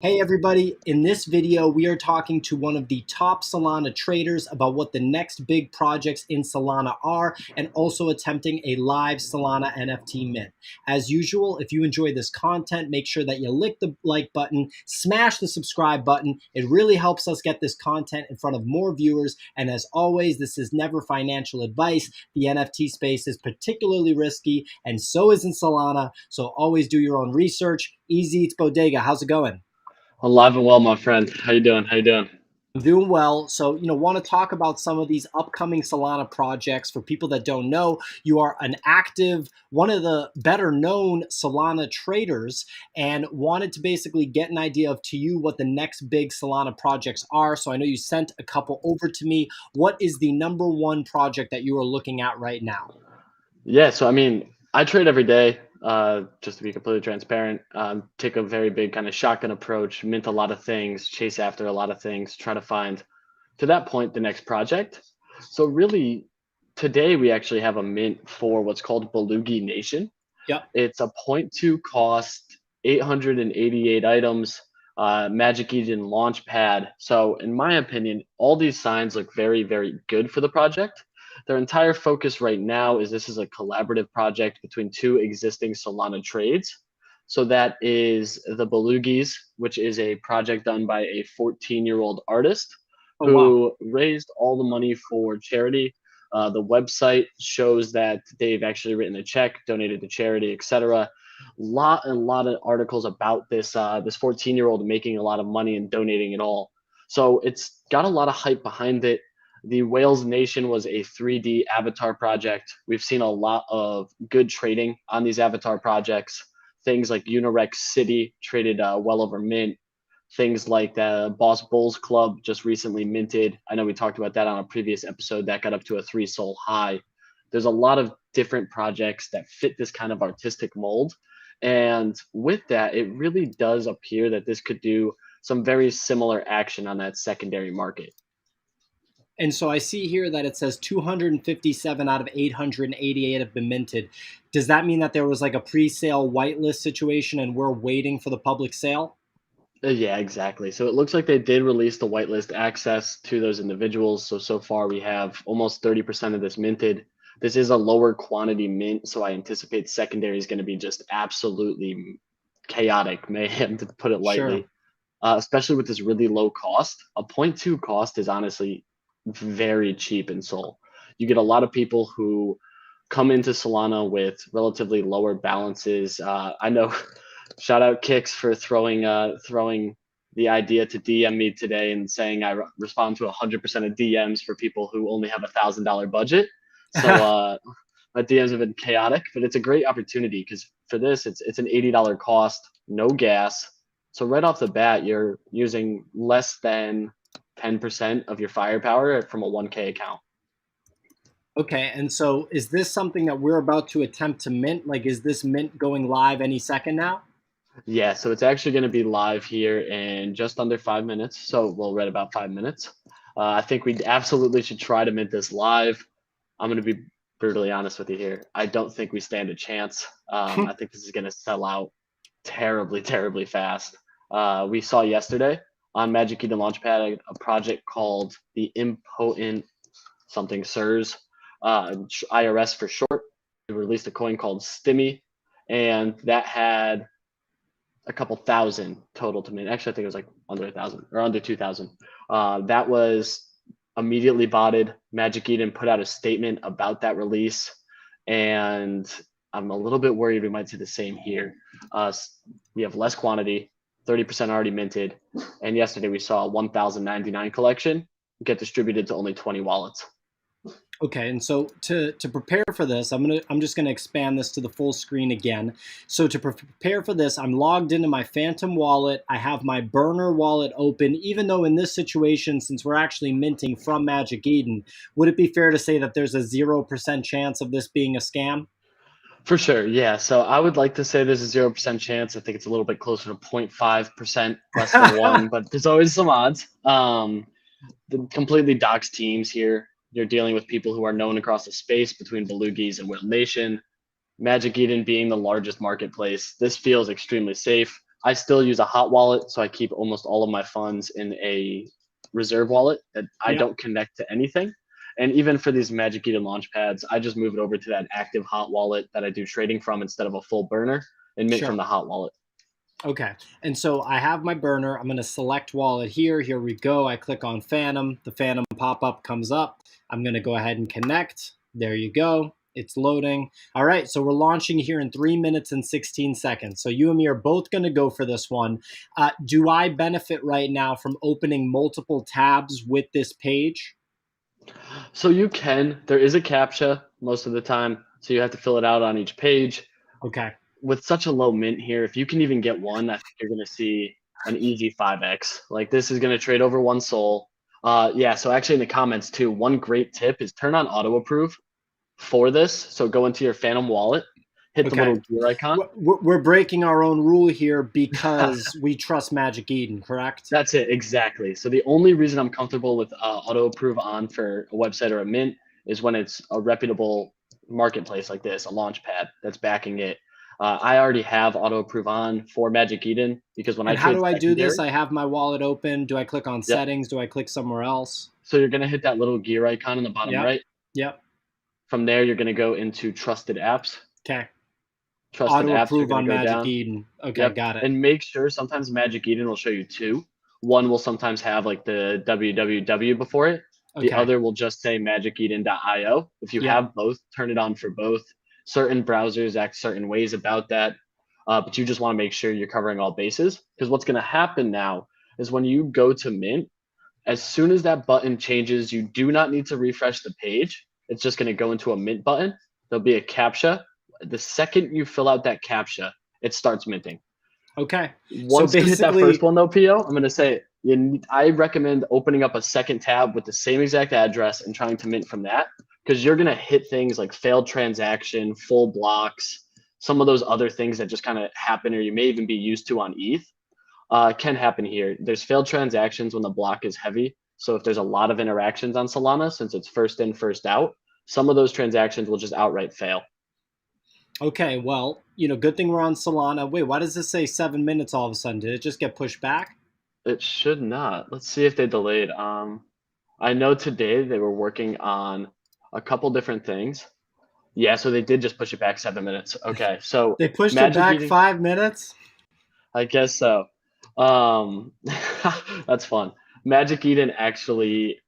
Hey everybody, in this video we are talking to one of the top Solana traders about what the next big projects in Solana are and also attempting a live Solana NFT mint. As usual, if you enjoy this content, make sure that you lick the like button, smash the subscribe button. It really helps us get this content in front of more viewers, and as always, this is never financial advice. The NFT space is particularly risky and so is in Solana, so always do your own research. Easy, it's Bodega. How's it going? Alive and well, my friend. How you doing? How you doing? I'm doing well. So, want to talk about some of these upcoming Solana projects. For people that don't know, you are an active, one of the better known Solana traders, and wanted to basically get an idea of to you what the next big Solana projects are. So I know you sent a couple over to me. What is the number one project that you are looking at right now? Yeah, so I mean, I trade every day, just to be completely transparent. Take a very big kind of shotgun approach, mint a lot of things, chase after a lot of things, try to find to that point the next project. So really, today we actually have a mint for what's called Belugie Nation. Yep. It's a zero point 0.2 cost, 888 items, Magic Eden Launchpad. So, in my opinion, all these signs look very, very good for the project. Their entire focus right now is this is a collaborative project between two existing Solana trades. So that is the Belugies, which is a project done by a 14-year-old artist Oh, wow. who raised all the money for charity. The website shows that they've actually written a check, donated to charity, etc. A lot of articles about this 14-year-old making a lot of money and donating it all. So it's got a lot of hype behind it. The Whales Nation was a 3D avatar project. We've seen a lot of good trading on these avatar projects. Things like Unirex City traded well over mint. Things like the Boss Bulls Club just recently minted. I know we talked about that on a previous episode. That got up to a 3 sol high. There's a lot of different projects that fit this kind of artistic mold. And with that, it really does appear that this could do some very similar action on that secondary market. And so I see here that it says 257 out of 888 have been minted. Does that mean that there was like a pre-sale whitelist situation and we're waiting for the public sale? Yeah, exactly. So it looks like they did release the whitelist access to those individuals. So far we have almost 30% of this minted. This is a lower quantity mint, so I anticipate secondary is going to be just absolutely chaotic mayhem, to put it Sure. lightly. Especially with this really low cost. A zero point 0.2 cost is honestly very cheap in Sol. You get a lot of people who come into Solana with relatively lower balances. I know, shout out Kicks for throwing the idea to DM me today and saying I respond to 100% of DMs for people who only have $1,000 budget. So my DMs have been chaotic, but it's a great opportunity because for this, it's an $80 cost, no gas. So right off the bat, you're using less than 10% of your firepower from a 1K account. Okay, and so is this something that we're about to attempt to mint? Like, is this mint going live any second now? Yeah, so it's actually going to be live here in just under 5 minutes. So we'll read about 5 minutes. I think we absolutely should try to mint this live. I'm going to be brutally honest with you here. I don't think we stand a chance. I think this is going to sell out terribly, terribly fast. We saw yesterday on Magic Eden Launchpad a project called the Impotent something SIRS, IRS for short. They released a coin called Stimmy, and that had a couple thousand total to mint. Actually, I think it was like under 1,000 or under 2,000. That was immediately botted. Magic Eden put out a statement about that release, and I'm a little bit worried we might see the same here. We have less quantity, 30% already minted, and yesterday we saw a 1,099 collection get distributed to only 20 wallets. Okay, and so to prepare for this, I'm just gonna expand this to the full screen again. So to prepare for this, I'm logged into my Phantom wallet. I have my burner wallet open, even though in this situation, since we're actually minting from Magic Eden, would it be fair to say that there's a 0% chance of this being a scam? For sure, yeah. So I would like to say there's a 0% chance. I think it's a little bit closer to 0.5%, less than one, but there's always some odds. The completely doxed teams here. You're dealing with people who are known across the space between Belugies and Whale Nation. Magic Eden being the largest marketplace, this feels extremely safe. I still use a hot wallet, so I keep almost all of my funds in a reserve wallet that I Yep. don't connect to anything. And even for these Magic Eden launch pads, I just move it over to that active hot wallet that I do trading from instead of a full burner and mint from Sure. the hot wallet. Okay. And so I have my burner. I'm going to select wallet here. Here we go. I click on Phantom. The Phantom pop-up comes up. I'm going to go ahead and connect. There you go. It's loading. All right. So we're launching here in 3 minutes and 16 seconds. So you and me are both going to go for this one. Do I benefit right now from opening multiple tabs with this page? So you can. There is a CAPTCHA most of the time, so you have to fill it out on each page. Okay. With such a low mint here, if you can even get one, I think you're going to see an easy 5x. Like this is going to trade over one soul. Yeah, so actually in the comments too, one great tip is turn on auto approve for this. So go into your Phantom wallet, hit the Okay. little gear icon. We're breaking our own rule here because we trust Magic Eden, correct? That's it, exactly. So the only reason I'm comfortable with auto approve on for a website or a mint is when it's a reputable marketplace like this, a launch pad that's backing it. I already have auto approve on for Magic Eden because when I And how trade do I do this? secondary, I have my wallet open. Do I click on yep. settings? Do I click somewhere else? So you're gonna hit that little gear icon in the bottom Yep. right. Yep. From there, you're gonna go into trusted apps. Okay. Trusted Auto apps are approve gonna on go Magic down. Eden. Okay, Yep. got it. And make sure sometimes Magic Eden will show you two. One will sometimes have like the www before it. The Okay. other will just say magiceden.io. If you Yep. have both, turn it on for both. Certain browsers act certain ways about that, but you just want to make sure you're covering all bases. Because what's going to happen now is when you go to Mint, as soon as that button changes, you do not need to refresh the page. It's just going to go into a Mint button. There'll be a CAPTCHA. The second you fill out that CAPTCHA, it starts minting. Okay. So Once you hit that first basically, one though, PO, I'm gonna say I recommend opening up a second tab with the same exact address and trying to mint from that because you're gonna hit things like failed transaction, full blocks, some of those other things that just kind of happen or you may even be used to on ETH. Can happen here. There's failed transactions when the block is heavy. So if there's a lot of interactions on Solana, since it's first in, first out, some of those transactions will just outright fail. okay, well, good thing we're on Solana. Wait, why does this say 7 minutes all of a sudden? Did it just get pushed back? It should not. Let's see if they delayed. I know today they were working on a couple different things. Yeah, so they did just push it back 7 minutes. Okay, so They pushed it Magic back Eden, 5 minutes? I guess so. Um, that's fun. Magic Eden actually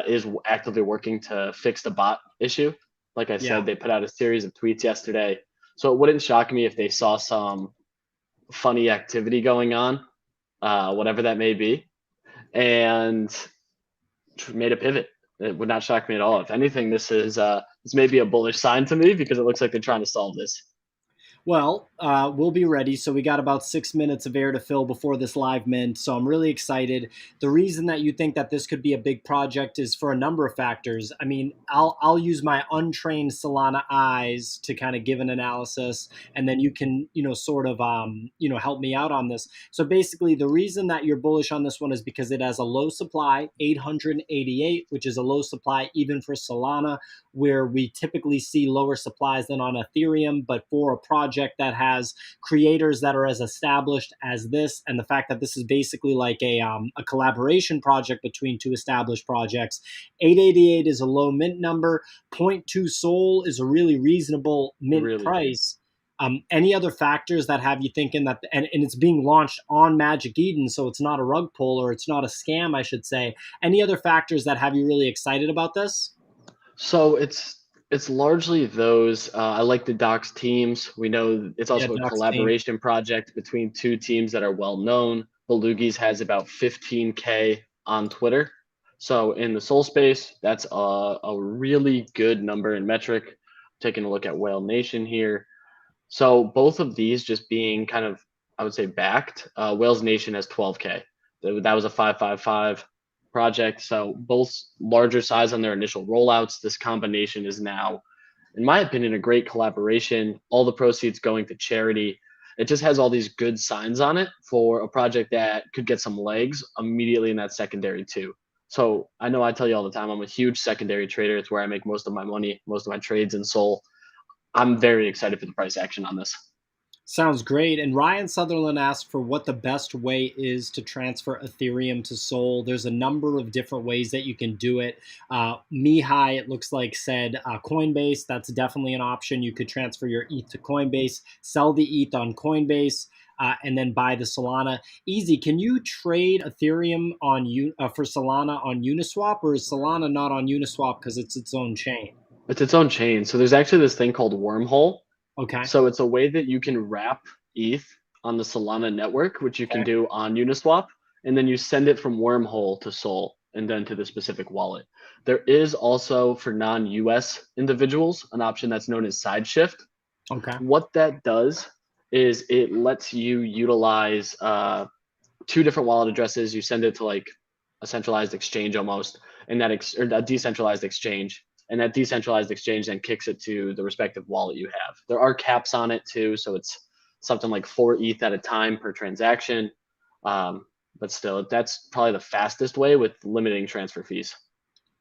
is actively working to fix the bot issue. Like I Yeah. said, they put out a series of tweets yesterday. So it wouldn't shock me if they saw some funny activity going on, whatever that may be, and made a pivot. It would not shock me at all. If anything, this may be a bullish sign to me because it looks like they're trying to solve this. Well, we'll be ready. So we got about 6 minutes of air to fill before this live mint. So I'm really excited. The reason that you think that this could be a big project is for a number of factors. I mean, I'll use my untrained Solana eyes to kind of give an analysis, and then you can sort of help me out on this. So basically, the reason that you're bullish on this one is because it has a low supply, 888, which is a low supply even for Solana, where we typically see lower supplies than on Ethereum, but for a project that has creators that are as established as this, and the fact that this is basically like a collaboration project between two established projects, 888 is a low mint number. 0.2 Sol is a really reasonable mint Really cheap. price. Any other factors that have you thinking that, and it's being launched on Magic Eden, so it's not a rug pull or it's not a scam, I should say. Any other factors that have you really excited about this? So it's largely those. I like the Docs teams. We know it's Yeah, also a Ducks team. collaboration project between two teams that are well known. Belugies has about 15K on Twitter. So in the Soul space, that's a really good number and metric. Taking a look at Whale Nation here. So both of these just being kind of, I would say, backed. Whales Nation has 12K. That was a 555 project. So both larger size on their initial rollouts. This combination is now, in my opinion, a great collaboration. All the proceeds going to charity. It just has all these good signs on it for a project that could get some legs immediately in that secondary too. So I know I tell you all the time, I'm a huge secondary trader. It's where I make most of my money, most of my trades in Soul. I'm very excited for the price action on this. Sounds great. And Ryan Sutherland asked for what the best way is to transfer Ethereum to Sol. There's a number of different ways that you can do it. Mihai, it looks like, said Coinbase. That's definitely an option. You could transfer your ETH to Coinbase, sell the ETH on Coinbase, and then buy the Solana. Easy. Can you trade Ethereum on for Solana on Uniswap, or is Solana not on Uniswap because it's its own chain? It's its own chain. So there's actually this thing called Wormhole. Okay. So it's a way that you can wrap ETH on the Solana network, which you can do on Uniswap, and then you send it from Wormhole to Sol and then to the specific wallet. There is also for non-US individuals an option that's known as Sideshift. Okay. What that does is it lets you utilize two different wallet addresses. You send it to like a centralized exchange almost, and or a decentralized exchange, and that decentralized exchange then kicks it to the respective wallet you have. There are caps on it too, so it's something like 4 ETH at a time per transaction. But still, that's probably the fastest way with limiting transfer fees.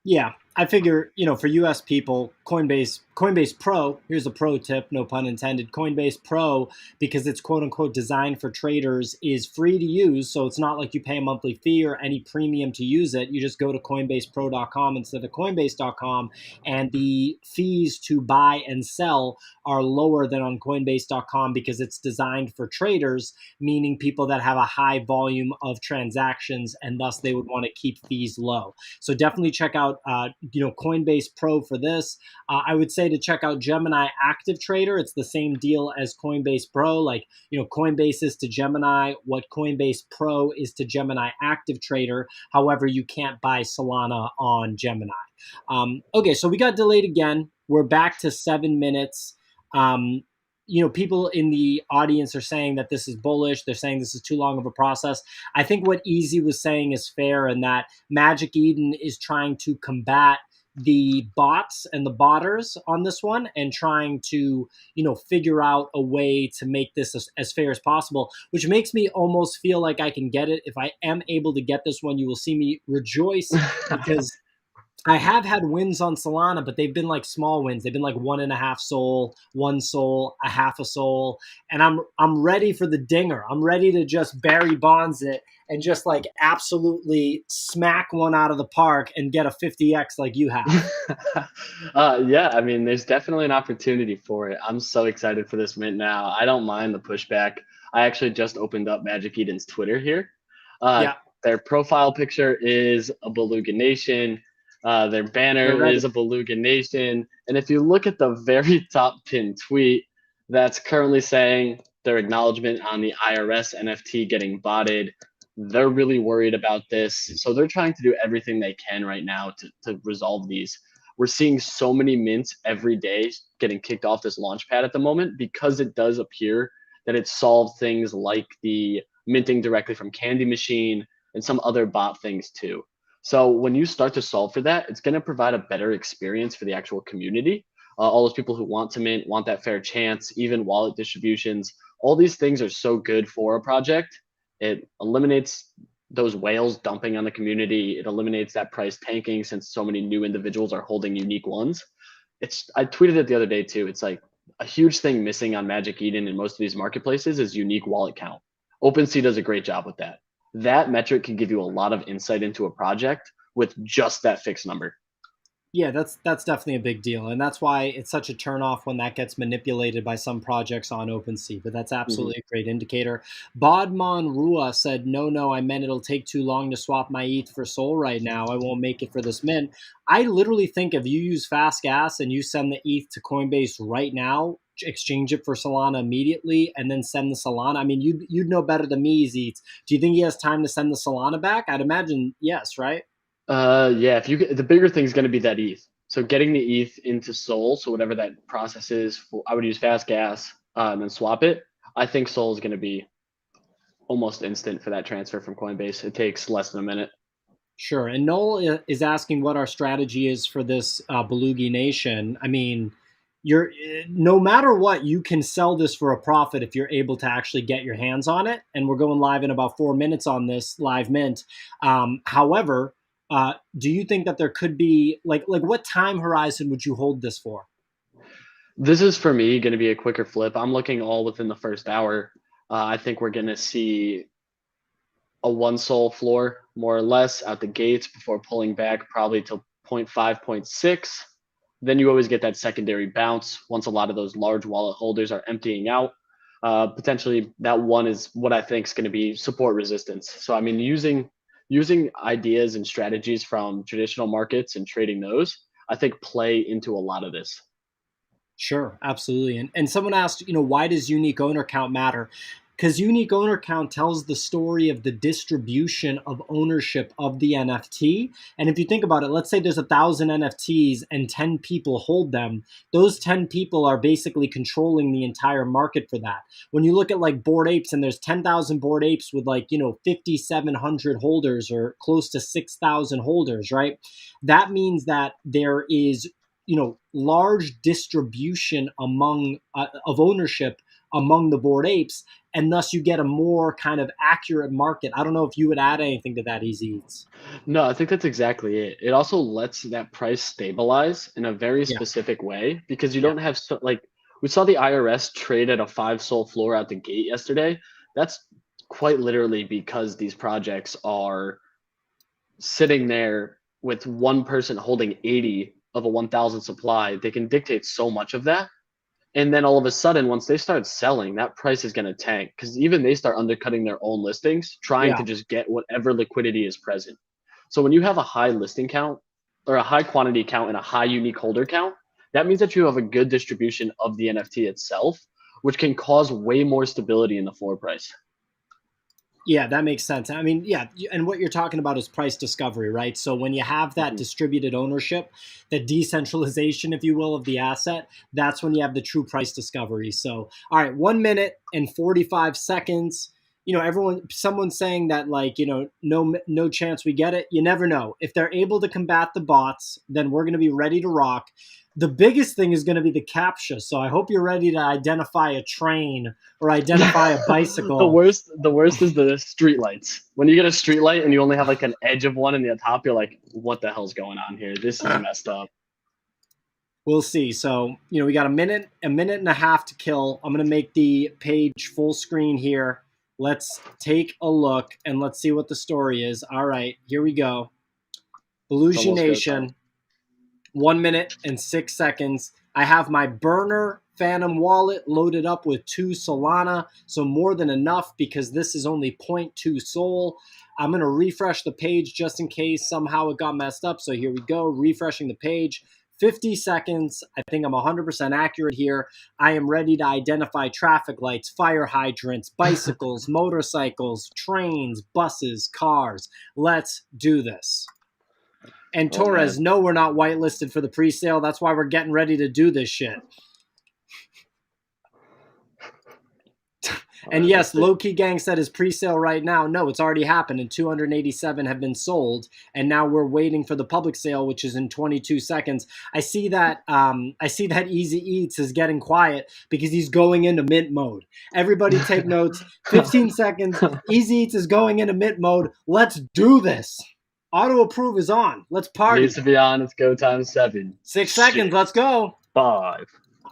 Yeah, I figure, for US people, Coinbase Pro, here's a pro tip, no pun intended. Coinbase Pro, because it's quote unquote designed for traders, is free to use. So it's not like you pay a monthly fee or any premium to use it. You just go to coinbasepro.com instead of coinbase.com, and the fees to buy and sell are lower than on coinbase.com because it's designed for traders, meaning people that have a high volume of transactions, and thus they would want to keep fees low. So definitely check out Coinbase Pro for this. I would say to check out Gemini Active Trader. It's the same deal as Coinbase Pro. Like, Coinbase is to Gemini what Coinbase Pro is to Gemini Active Trader. However, you can't buy Solana on Gemini. Okay, so we got delayed again. We're back to 7 minutes. People in the audience are saying that this is bullish. They're saying this is too long of a process. I think what Easy was saying is fair, and that Magic Eden is trying to combat the bots and the botters on this one and trying to, figure out a way to make this as fair as possible, which makes me almost feel like I can get it. If I am able to get this one, you will see me rejoice because I have had wins on Solana, but they've been like small wins. They've been like 1.5 SOL, 1 SOL, a half a SOL, and I'm ready for the dinger. I'm ready to just Barry Bonds it and just like absolutely smack one out of the park and get a 50x like you have. Yeah, I mean, there's definitely an opportunity for it. I'm so excited for this mint now. I don't mind the pushback. I actually just opened up Magic Eden's Twitter here. Yeah, Their profile picture is a Belugie Nation. Their banner is a Belugie Nation. And if you look at the very top pinned tweet, that's currently saying their acknowledgement on the IRS NFT getting botted. They're really worried about this. So they're trying to do everything they can right now to resolve these. We're seeing so many mints every day getting kicked off this launchpad at the moment because it does appear that it solved things like the minting directly from Candy Machine and some other bot things too. So when you start to solve for that, it's going to provide a better experience for the actual community. All those people who want to mint, want that fair chance, even wallet distributions, all these things are so good for a project. It eliminates those whales dumping on the community. It eliminates that price tanking since so many new individuals are holding unique ones. I tweeted it the other day too. It's like a huge thing missing on Magic Eden and most of these marketplaces is unique wallet count. OpenSea does a great job with that. That metric can give you a lot of insight into a project with just that fixed number. Yeah, that's definitely a big deal, and that's why it's such a turnoff when that gets manipulated by some projects on OpenSea. But that's absolutely a great indicator. Bodmon Rua said, "No, I meant it'll take too long to swap my ETH for Sol right now. I won't make it for this mint." I literally think if you use fast gas and you send the ETH to Coinbase right now, exchange it for Solana immediately, and then send the Solana. I mean, you'd know better than me, Zeets. Do you think he has time to send the Solana back? I'd imagine yes, right? Yeah. If you the bigger thing is going to be that ETH. So getting the ETH into Sol, so whatever that process is, I would use fast gas and then swap it. I think Sol is going to be almost instant for that transfer from Coinbase. It takes less than a minute. Sure. And Noel is asking what our strategy is for this Belugie Nation. I mean, you're no matter what, you can sell this for a profit if you're able to actually get your hands on it. And we're going live in about 4 minutes on this live mint. However, do you think that there could be like what time horizon would you hold this for? This is for me going to be a quicker flip. I'm looking all within the first hour. I think we're going to see a one sol floor more or less out the gates before pulling back probably to 0.5, 0.6. Then you always get that secondary bounce once a lot of those large wallet holders are emptying out. Potentially that one is what I think is going to be support resistance. So I mean, using ideas and strategies from traditional markets and trading those, I think play into a lot of this. Sure, absolutely. And someone asked, why does unique owner count matter? Because unique owner count tells the story of the distribution of ownership of the NFT. And if you think about it, let's say there's 1,000 NFTs and 10 people hold them. Those 10 people are basically controlling the entire market for that. When you look at like Bored Apes and there's 10,000 Bored Apes with 5,700 holders or close to 6,000 holders, right? That means that there is large distribution of ownership among the Bored Apes, and thus you get a more kind of accurate market. I don't know if you would add anything to that, Easy Eats. No, I think that's exactly it. It also lets that price stabilize in a very Yeah, specific way because you yeah, don't have like we saw the IRS trade at a 5 sol floor out the gate yesterday. That's quite literally because these projects are sitting there with one person holding 80 of a 1,000 supply. They can dictate so much of that. And then all of a sudden, once they start selling, that price is going to tank because even they start undercutting their own listings, trying yeah. to just get whatever liquidity is present. So when you have a high listing count or a high quantity count and a high unique holder count, that means that you have a good distribution of the NFT itself, which can cause way more stability in the floor price. Yeah, that makes sense. I mean, yeah, and what you're talking about is price discovery, right? So when you have that Mhm. distributed ownership, the decentralization, if you will, of the asset, that's when you have the true price discovery. So, all right, 1 minute and 45 seconds. Someone's saying that no chance we get it. You never know. If they're able to combat the bots, then we're going to be ready to rock. The biggest thing is going to be the captcha. So I hope you're ready to identify a train or identify a the bicycle. worst is the street lights. When you get a street light and you only have like an edge of one in the top, you're like, what the hell's going on here? This is messed up. We'll see. So, we got a minute and a half to kill. I'm going to make the page full screen here. Let's take a look and let's see what the story is. All right, here we go. It's Belugie almost go time. Nation, 1 minute and 6 seconds. I have my burner Phantom wallet loaded up with 2 Solana, so more than enough because this is only 0.2 Sol. I'm going to refresh the page just in case somehow it got messed up. So here we go, refreshing the page. 50 seconds. I think I'm 100% accurate here. I am ready to identify traffic lights, fire hydrants, bicycles, motorcycles, trains, buses, cars. Let's do this. And Oh man. Torres, no, we're not whitelisted for the pre-sale. That's why we're getting ready to do this shit. And Right, yes, Low Key Gang said is pre-sale right now. No, it's already happened, and 287 have been sold. And now we're waiting for the public sale, which is in 22 seconds. I see that. Easy Eats is getting quiet because he's going into mint mode. Everybody, take notes. 15 seconds. Easy Eats is going into mint mode. Let's do this. Auto approve is on. Let's party. Needs to be on. It's go time. 7, 6 seconds. Let's go. 5,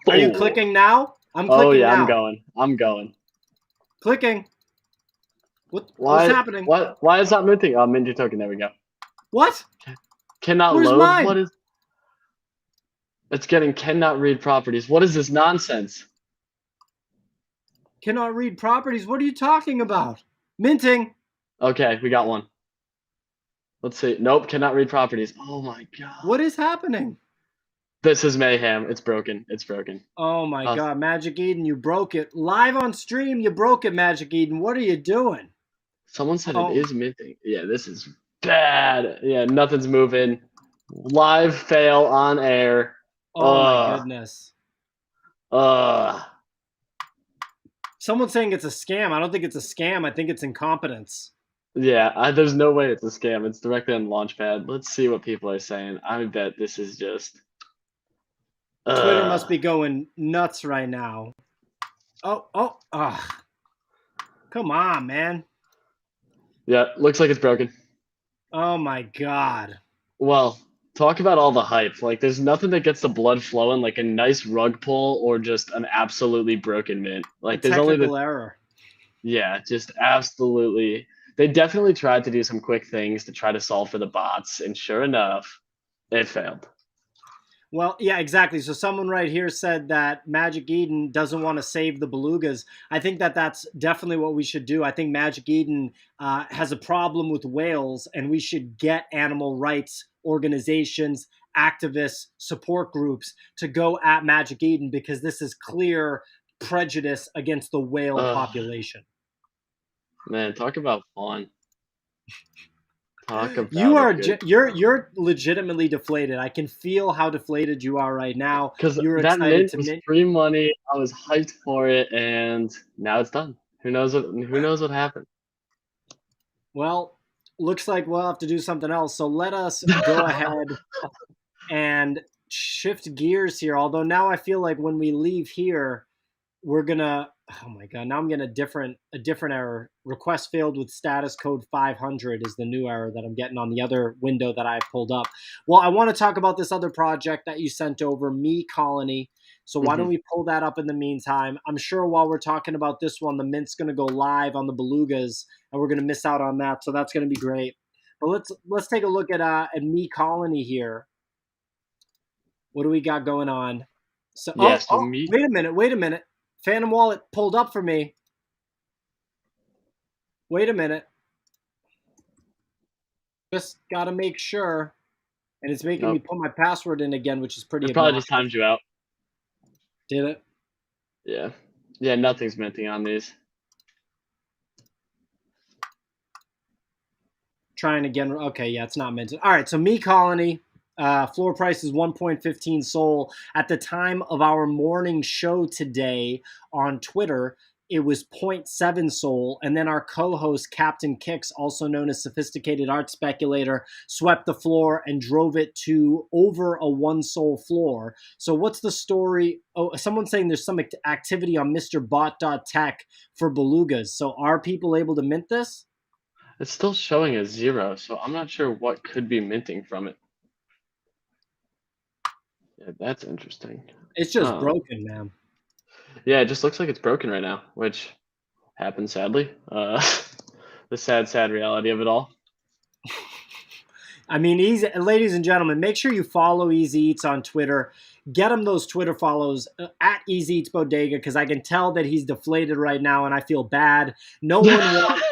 Are you 4. clicking now? I'm Oh clicking yeah, now. I'm going. Clicking. What's Why? happening? What? Why is that minting? Oh, mint your token. There we go. What? Cannot Where's load. What mine? is? It's getting cannot read properties. What is this nonsense? Cannot read properties. What are you talking about? Minting. Okay, we got one. Let's see. Nope, cannot read properties. Oh my god. What is happening? This is mayhem. It's broken. It's broken. Oh my God, Magic Eden, you broke it. Live on stream, you broke it, Magic Eden. What are you doing? Someone said Oh, it is minting. Yeah, this is bad. Yeah, nothing's moving. Live fail on air. oh my goodness. Ugh. Someone's saying it's a scam. I don't think it's a scam. I think it's incompetence. Yeah, there's no way it's a scam. It's directly on Launchpad. Let's see what people are saying. I bet this is just. Twitter must be going nuts right now. Oh. Come on, man. Yeah, looks like it's broken. Oh my God. Well, Talk about all the hype. Like, there's nothing that gets the blood flowing like a nice rug pull or just an absolutely broken mint. A Like, there's only technical the error. yeah, just absolutely. They definitely tried to do some quick things to try to solve for the bots, and sure enough, it failed. Well, yeah, exactly. So someone right here said that Magic Eden doesn't want to save the belugas. I think that that's definitely what we should do. I think Magic Eden has a problem with whales, and we should get animal rights organizations, activists, support groups to go at Magic Eden because this is clear prejudice against the whale Ugh, population. man, talk about fun. Talk You about a are good you're legitimately deflated. I can feel how deflated you are right now. because You're that excited mint to was mint. free money. I was hyped for it, and now it's done. Who knows what happened? Well, looks like we'll have to do something else. So let us go ahead and shift gears here. Although now I feel like when we leave here, we're gonna, oh my god, now I'm getting a different error. Request failed with status code 500 is the new error that I'm getting on the other window that I pulled up. Well, I want to talk about this other project that you sent over, Meekolony. So why don't Mhm. we pull that up in the meantime? I'm sure while we're talking about this one, the mint's going to go live on the belugas, and we're going to miss out on that. So that's going to be great. But let's take a look at Meekolony here. What do we got going on? So Yeah, so me wait a minute. Phantom Wallet pulled up for me. Wait a minute. Just gotta make sure. And it's making me Nope. put my password in again, which is pretty It probably just obnoxious. timed you out. Did it? Yeah. Yeah, nothing's minting on these. Trying again. Okay, yeah, it's not meant to. All right, so Meekolony, floor price is 1.15 Sol. At the time of our morning show today on Twitter, it was zero point 0.7 Sol. And then our co host, Captain Kicks, also known as Sophisticated Art Speculator, swept the floor and drove it to over a 1 Sol floor. So, what's the story? Oh, someone's saying there's some activity on MrBot.tech for belugas. So, are people able to mint this? It's still showing as 0, so I'm not sure what could be minting from it. Yeah, that's interesting. It's just Um, broken, man. yeah, it just looks like it's broken right now, which happens sadly. The sad reality of it all. I mean, easy, ladies and gentlemen, make sure you follow Easy Eats on Twitter. Get him those Twitter follows at Easy Eats Bodega because I can tell that he's deflated right now, and I feel bad. No one wants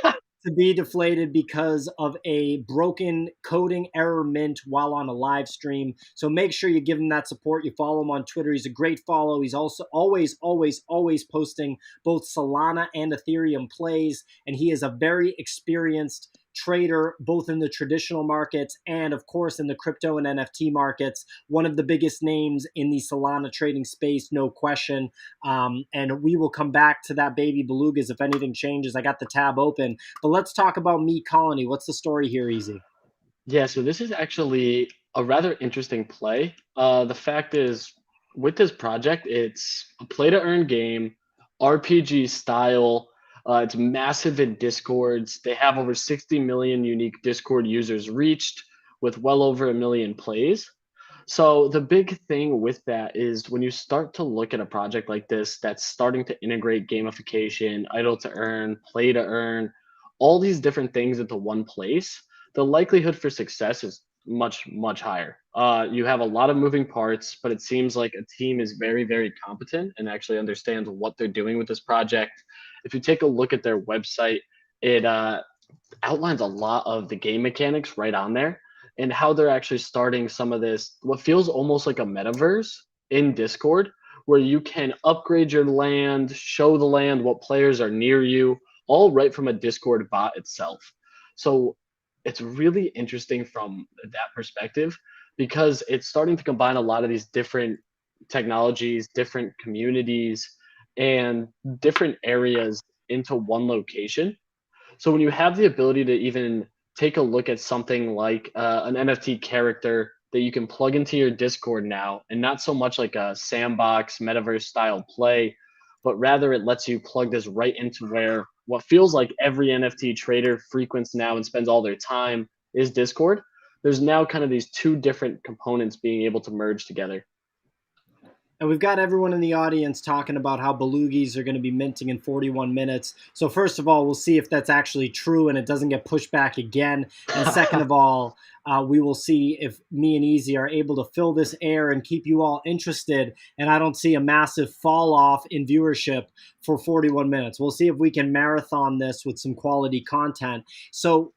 to be deflated because of a broken coding error mint while on a live stream. So make sure you give him that support. You follow him on Twitter. He's a great follow. He's also always posting both Solana and Ethereum plays, and he is a very experienced trader both in the traditional markets and of course in the crypto and NFT markets. One of the biggest names in the Solana trading space, no question. And we will come back to that baby belugas if anything changes. I got the tab open, but let's talk about Meekolony. What's the story here, Easy? Yeah, so this is actually a rather interesting play. The fact is, with this project, it's a play to earn game, RPG style. It's massive in Discords. They have over 60 million unique Discord users reached with well over a million plays. So the big thing with that is when you start to look at a project like this that's starting to integrate gamification, idle to earn, play to earn, all these different things into one place, the likelihood for success is much higher. You have a lot of moving parts, but it seems like a team is very competent and actually understands what they're doing with this project. If you take a look at their website, it outlines a lot of the game mechanics right on there and how they're actually starting some of this, what feels almost like a metaverse in Discord, where you can upgrade your land, show the land, what players are near you, all right from a Discord bot itself. So it's really interesting from that perspective because it's starting to combine a lot of these different technologies, different communities, and different areas into one location. So when you have the ability to even take a look at something like an NFT character that you can plug into your Discord now, and not so much like a sandbox metaverse style play, but rather it lets you plug this right into where what feels like every NFT trader frequents now and spends all their time is Discord. there's now kind of these two different components being able to merge together. And we've got everyone in the audience talking about how Belugies are going to be minting in 41 minutes. So first of all, we'll see if that's actually true and it doesn't get pushed back again. And second of all, we will see if me and Easy are able to fill this air and keep you all interested. And I don't see a massive fall off in viewership for 41 minutes. We'll see if we can marathon this with some quality content. So,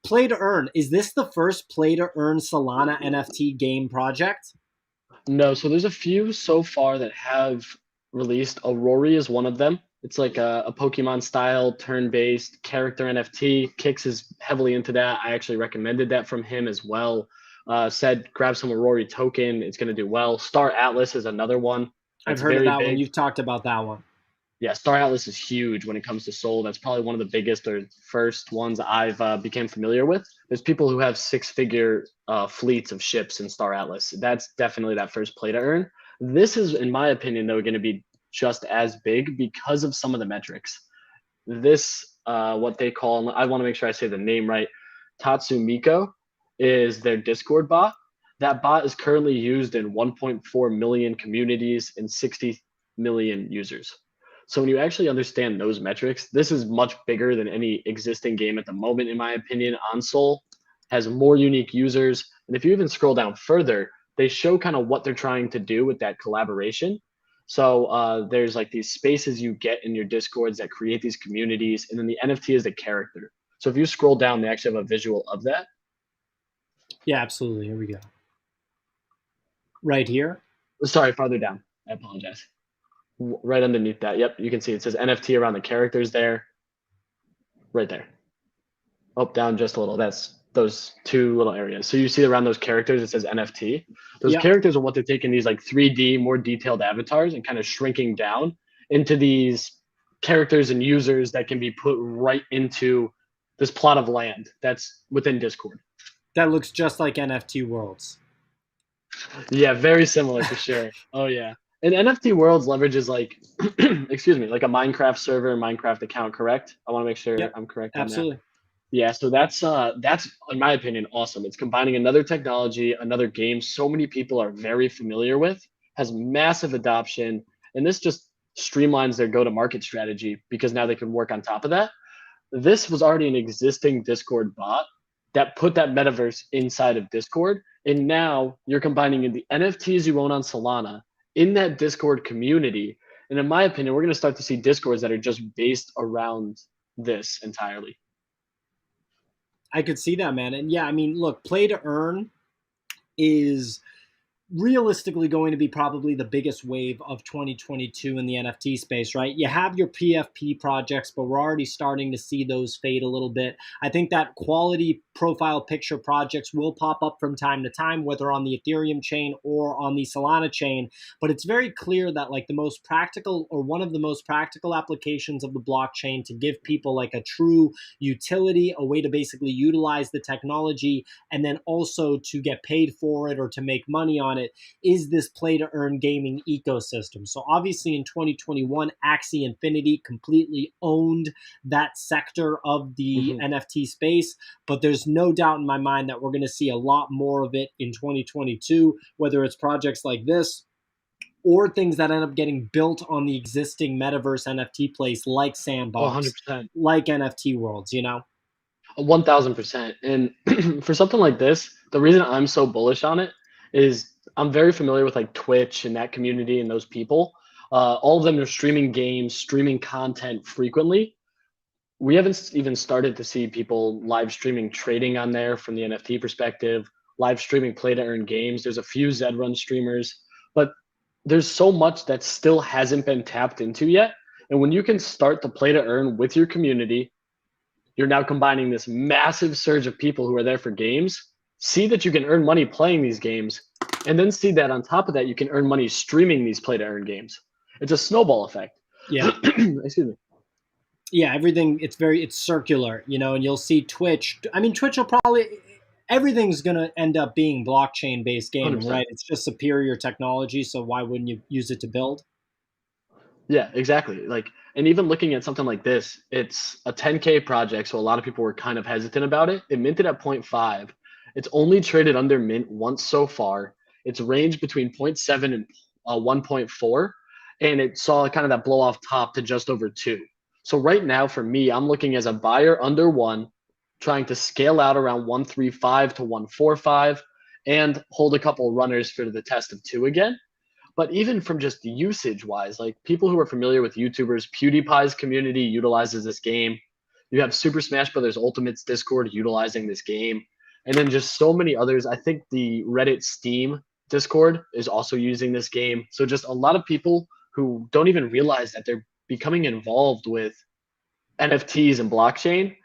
play to earn. Is this the first play to earn Solana NFT game project? No, so there's a few so far that have released. Aurori is one of them. It's like a Pokemon style turn-based character NFT. Kix is heavily into that. I actually recommended that from him as well. Said grab some Aurori token. It's going to do well. Star Atlas is another one. I've heard of that one. You've talked about that one. Yeah, Star Atlas is huge when it comes to Sol. That's probably one of the biggest or first ones I've became familiar with. There's people who have six-figure fleets of ships in Star Atlas. That's definitely that first play to earn. This is, in my opinion, though, going to be just as big because of some of the metrics. This, what they call, I want to make sure I say the name right, Tatsumiko is their Discord bot. That bot is currently used in 1.4 million communities and 60 million users. So when you actually understand those metrics, this is much bigger than any existing game at the moment, in my opinion, on Sol. Has more unique users. And if you even scroll down further, they show kind of what they're trying to do with that collaboration. So there's like these spaces you get in your Discords that create these communities. And then the NFT is the character. So if you scroll down, they actually have a visual of that. Yeah, absolutely. Here we go. Right here? Sorry, farther down. I apologize. Right underneath that. Yep, you can see it says NFT around the characters there. Right there. Up, down just a little. That's those two little areas. So you see around those characters, it says NFT. Those characters are what they're taking these like 3D, more detailed avatars and kind of shrinking down into these characters and users that can be put right into this plot of land that's within Discord. That looks just like NFT Worlds. Yeah, very similar for sure. Oh, yeah. And NFT Worlds leverages like, excuse me, like a Minecraft server, Minecraft account, correct? I want to make sure I'm correct on absolutely. that. Yeah, so that's in my opinion awesome. It's combining another technology, another game so many people are very familiar with, has massive adoption, and this just streamlines their go-to-market strategy because now they can work on top of that. This was already an existing Discord bot that put that metaverse inside of Discord, and now you're combining in the NFTs you own on Solana in that Discord community. And in my opinion, we're going to start to see Discords that are just based around this entirely. I could see that, man. And yeah, I mean, look, play to earn is realistically going to be probably the biggest wave of 2022 in the NFT space, right? You have your PFP projects, but we're already starting to see those fade a little bit. I think that quality profile picture projects will pop up from time to time, whether on the Ethereum chain or on the Solana chain. But it's very clear that like the most practical or one of the most practical applications of the blockchain to give people like a true utility, a way to basically utilize the technology and then also to get paid for it or to make money on it is this play to earn gaming ecosystem. So obviously in 2021, Axie Infinity completely owned that sector of the NFT space, but there's no doubt in my mind that we're going to see a lot more of it in 2022, whether it's projects like this or things that end up getting built on the existing metaverse NFT place like Sandbox, 100%. like NFT Worlds, 1000%. And for something like this, the reason I'm so bullish on it is I'm very familiar with like Twitch and that community and those people. All of them are streaming games, streaming content frequently. We haven't even started to see people live streaming trading on there from the NFT perspective, live streaming play to earn games. There's a few Zed Run streamers, but there's so much that still hasn't been tapped into yet. And when you can start to play to earn with your community, you're now combining this massive surge of people who are there for games, see that you can earn money playing these games, and then see that on top of that, you can earn money streaming these play to earn games. It's a snowball effect. Yeah. Excuse me. Yeah, everything, it's circular, and you'll see Twitch. I mean, Twitch will probably, everything's going to end up being blockchain-based gaming, 100%. right? It's just superior technology, so why wouldn't you use it to build? Yeah, exactly. Like, and even looking at something like this, it's a 10K project, so a lot of people were kind of hesitant about it. It minted at 0.5, It's only traded under mint once so far. It's ranged between zero point 0.7 and 1.4, and it saw kind of that blow off top to just over 2. So right now for me, I'm looking as a buyer under 1, trying to scale out around 135 to 145 and hold a couple runners for the test of 2 again. But even from just usage wise, like people who are familiar with YouTubers, PewDiePie's community utilizes this game. You have Super Smash Brothers Ultimate's Discord utilizing this game. And then just so many others. I think the Reddit Steam Discord is also using this game. So just a lot of people who don't even realize that they're becoming involved with NFTs and blockchain.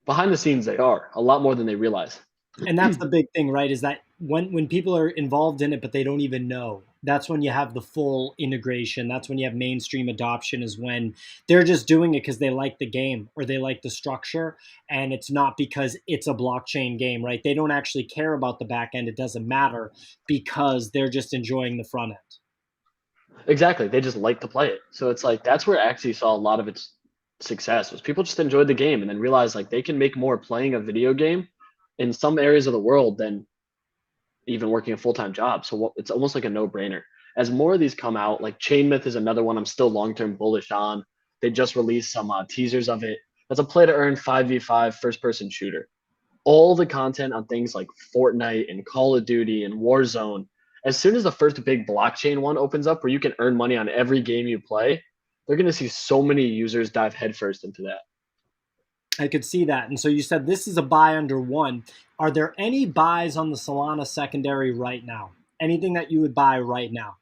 Behind the scenes, they are a lot more than they realize. And that's the big thing, right? Is that when people are involved in it, but they don't even know, that's when you have the full integration. That's when you have mainstream adoption, is when they're just doing it because they like the game or they like the structure. And it's not because it's a blockchain game, right? They don't actually care about the back end. It doesn't matter because they're just enjoying the front end. Exactly. They just like to play it. So it's like that's where I actually saw a lot of its success was people just enjoyed the game and then realized like they can make more playing a video game in some areas of the world than even working a full-time job. So it's almost like a no-brainer. As more of these come out, like Chain Myth is another one I'm still long-term bullish on. They just released some teasers of it. That's a play-to-earn 5v5 first-person shooter. All the content on things like Fortnite and Call of Duty and Warzone, as soon as the first big blockchain one opens up where you can earn money on every game you play, they're going to see so many users dive headfirst into that. I could see that. And so you said this is a buy under 1. Are there any buys on the Solana secondary right now? Anything that you would buy right now?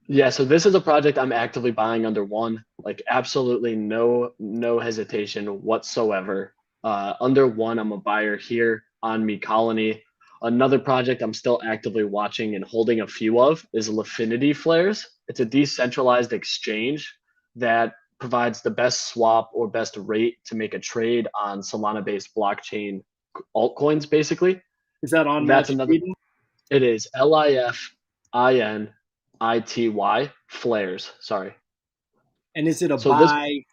Yeah, so this is a project I'm actively buying under 1, like absolutely no hesitation whatsoever. Under 1, I'm a buyer here on Meekolony. Another project I'm still actively watching and holding a few of is Lifinity Flares. It's a decentralized exchange that provides the best swap or best rate to make a trade on Solana-based blockchain altcoins, basically. Is that on That's Match another. Eden? It is LIFINITY Flares. Sorry. And is it a So this buy?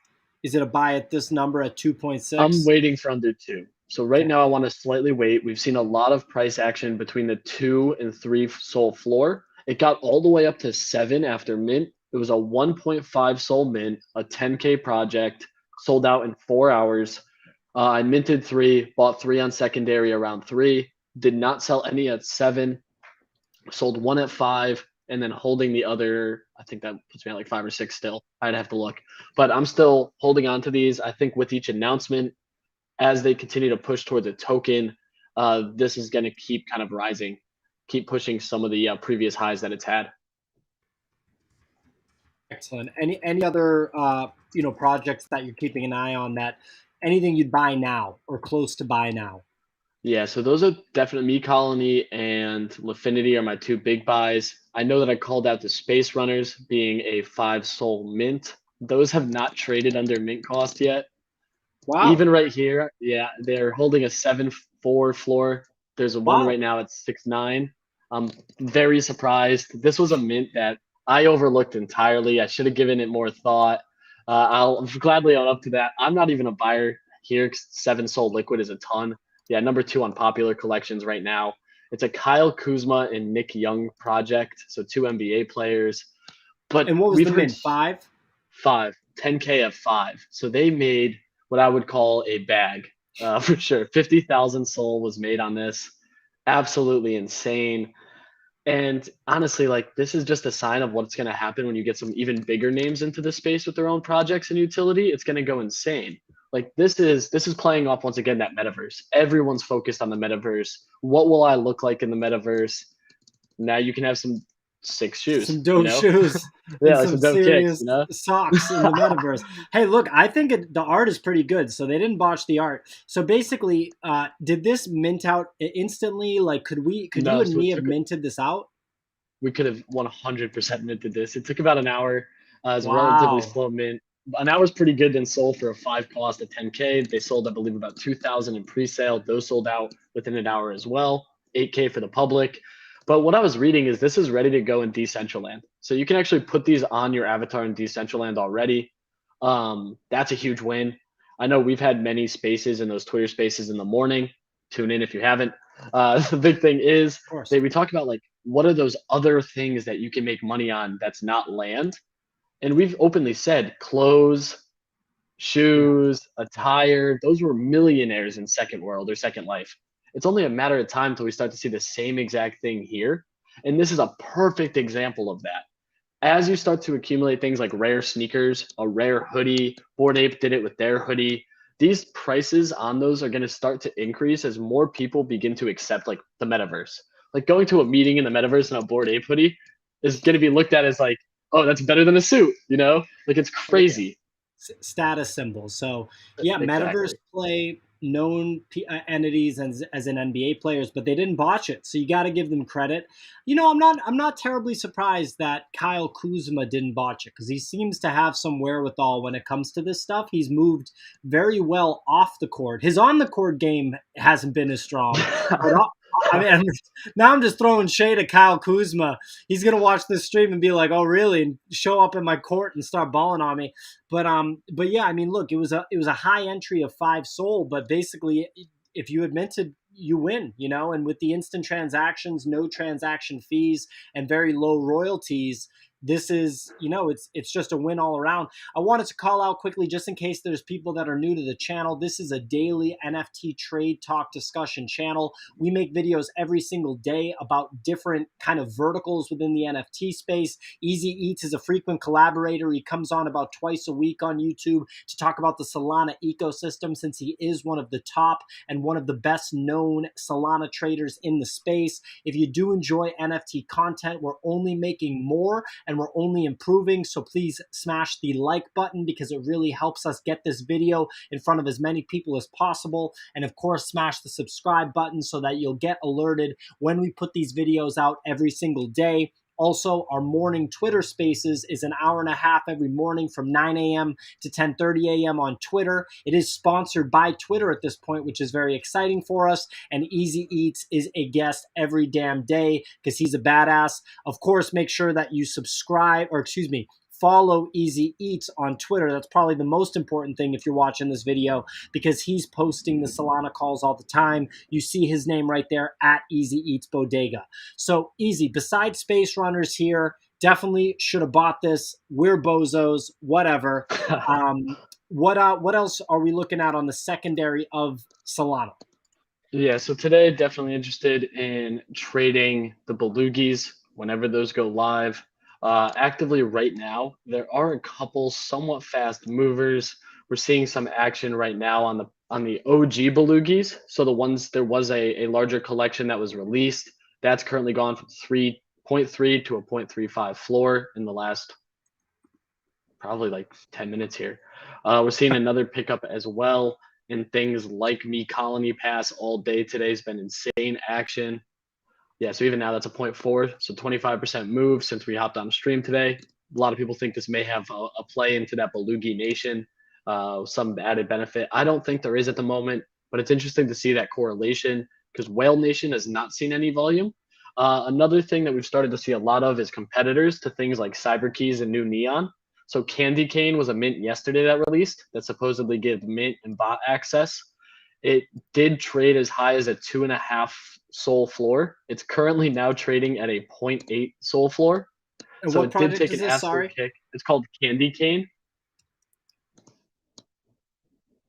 Is it a buy at this number at I'm 2.6? waiting for under 2. So right Okay. now I want to slightly wait. We've seen a lot of price action between the 2 and 3 soul floor. It got all the way up to 7 after mint. It was a 1.5 soul mint, a 10K project, sold out in 4 hours. I minted 3, bought 3 on secondary around 3, did not sell any at 7, sold 1 at 5, and then holding the other. I think that puts me at like 5 or 6 still. I'd have to look. But I'm still holding on to these. I think with each announcement, as they continue to push towards a token, this is going to keep kind of rising, keep pushing some of the previous highs that it's had. Excellent. Any other projects that you're keeping an eye on, that anything you'd buy now or close to buy now? Yeah, so those are definitely Meekolony and Lifinity are my 2 big buys. I know that I called out the Space Runners being a 5 soul mint. Those have not traded under mint cost yet. Wow. Even right here, yeah, they're holding a 7.4 floor. There's a one Wow. right now at 6.9. I'm very surprised. This was a mint that I overlooked entirely. I should have given it more thought. I'll gladly own up to that. I'm not even a buyer here. 7 soul liquid is a ton. Yeah, number 2 on popular collections right now. It's a Kyle Kuzma and Nick Young project, so 2 NBA players. But And what was we've the heard mint? 5? 5, 10K of 5. So they made what I would call a bag for sure. 50,000 soul was made on this. Absolutely insane. And honestly, like this is just a sign of what's going to happen when you get some even bigger names into the space with their own projects and utility. It's going to go insane. Like this is playing off once again that metaverse. Everyone's focused on the metaverse. What will I look like in the metaverse? Now you can have some sick shoes, Some dope shoes and Yeah, like some some dope kicks, serious socks in the metaverse. Hey, look, I think the art is pretty good. So they didn't botch the art. So basically, did this mint out instantly? Like, could you No, and so me have minted this out? we could have 100% minted this. It took about an hour. It was a relatively Wow. slow mint. An hour is pretty good. Then sold for a 5 cost at 10K. They sold, I believe, about 2,000 in pre-sale. Those sold out within an hour as well. 8K for the public. But what I was reading is this is ready to go in Decentraland. So you can actually put these on your avatar in Decentraland already. That's a huge win. I know we've had many spaces in those Twitter spaces in the morning. Tune in if you haven't. The big thing is Of course. that we talk about like what are those other things that you can make money on that's not land, and we've openly said clothes, Yeah. shoes, attire. Those were millionaires in Second World or Second Life. It's only a matter of time till we start to see the same exact thing here, and this is a perfect example of that. As you start to accumulate things like rare sneakers, a rare hoodie, Bored Ape did it with their hoodie. These prices on those are going to start to increase as more people begin to accept like the metaverse. Like going to a meeting in the metaverse in a Bored Ape hoodie is going to be looked at as like, oh, that's better than a suit, you know? Like it's crazy. Status symbols. So yeah, metaverse Exactly. play known entities as an NBA players, but they didn't botch it. So you got to give them credit. I'm not terribly surprised that Kyle Kuzma didn't botch it because he seems to have some wherewithal when it comes to this stuff. He's moved very well off the court. His on the court game hasn't been as strong, but I mean, now I'm just throwing shade at Kyle Kuzma. He's gonna watch this stream and be like, "Oh, really?" and show up in my court and start balling on me. But yeah, I mean, look, it was a high entry of 5 Sol, but basically, if you had minted, you win, and with the instant transactions, no transaction fees, and very low royalties, this is, it's just a win all around. I wanted to call out quickly, just in case there's people that are new to the channel. This is a daily NFT trade talk discussion channel. We make videos every single day about different kind of verticals within the NFT space. Easy Eats is a frequent collaborator. He comes on about twice a week on YouTube to talk about the Solana ecosystem, since he is one of the top and one of the best known Solana traders in the space. If you do enjoy NFT content, we're only making more and we're only improving. So please smash the like button because it really helps us get this video in front of as many people as possible. And of course, smash the subscribe button so that you'll get alerted when we put these videos out every single day. Also, our morning Twitter Spaces is an hour and a half every morning from 9 a.m. to 10:30 a.m. on Twitter. It is sponsored by Twitter at this point, which is very exciting for us. And Easy Eats is a guest every damn day because he's a badass. Of course, make sure that you subscribe, or excuse me, follow Easy Eats on Twitter. That's probably the most important thing if you're watching this video, because he's posting the Solana calls all the time. You see his name right there at Easy Eats Bodega. So Easy, besides space runners here, definitely should have bought this. We're bozos, whatever. What else are we looking at on the secondary of Solana? Yeah, so today definitely interested in trading the Belugies whenever those go live. Actively right now, there are a couple somewhat fast movers. We're seeing some action right now on the OG Belugies. So the ones there was a larger collection that was released. That's currently gone from 3.3 to a 0.35 floor in the last probably like 10 minutes here. We're seeing another pickup as well in things like Meekolony Pass all day today has been insane action. Yeah, so even now that's a 0.4, so 25% move since we hopped on stream today. A lot of people think this may have a play into that Belugie Nation, some added benefit. I don't think there is at the moment, but it's interesting to see that correlation because Whale Nation has not seen any volume. Another thing that we've started to see a lot of is competitors to things like CyberKeys and New Neon. So Candy Cane was a mint yesterday that released that supposedly gives mint and bot access. It did trade as high as a 2.5 Sol floor. It's currently now trading at a 0.8 Sol floor. And So what it did project take is an this? absolute Sorry. kick. It's called Candy Cane.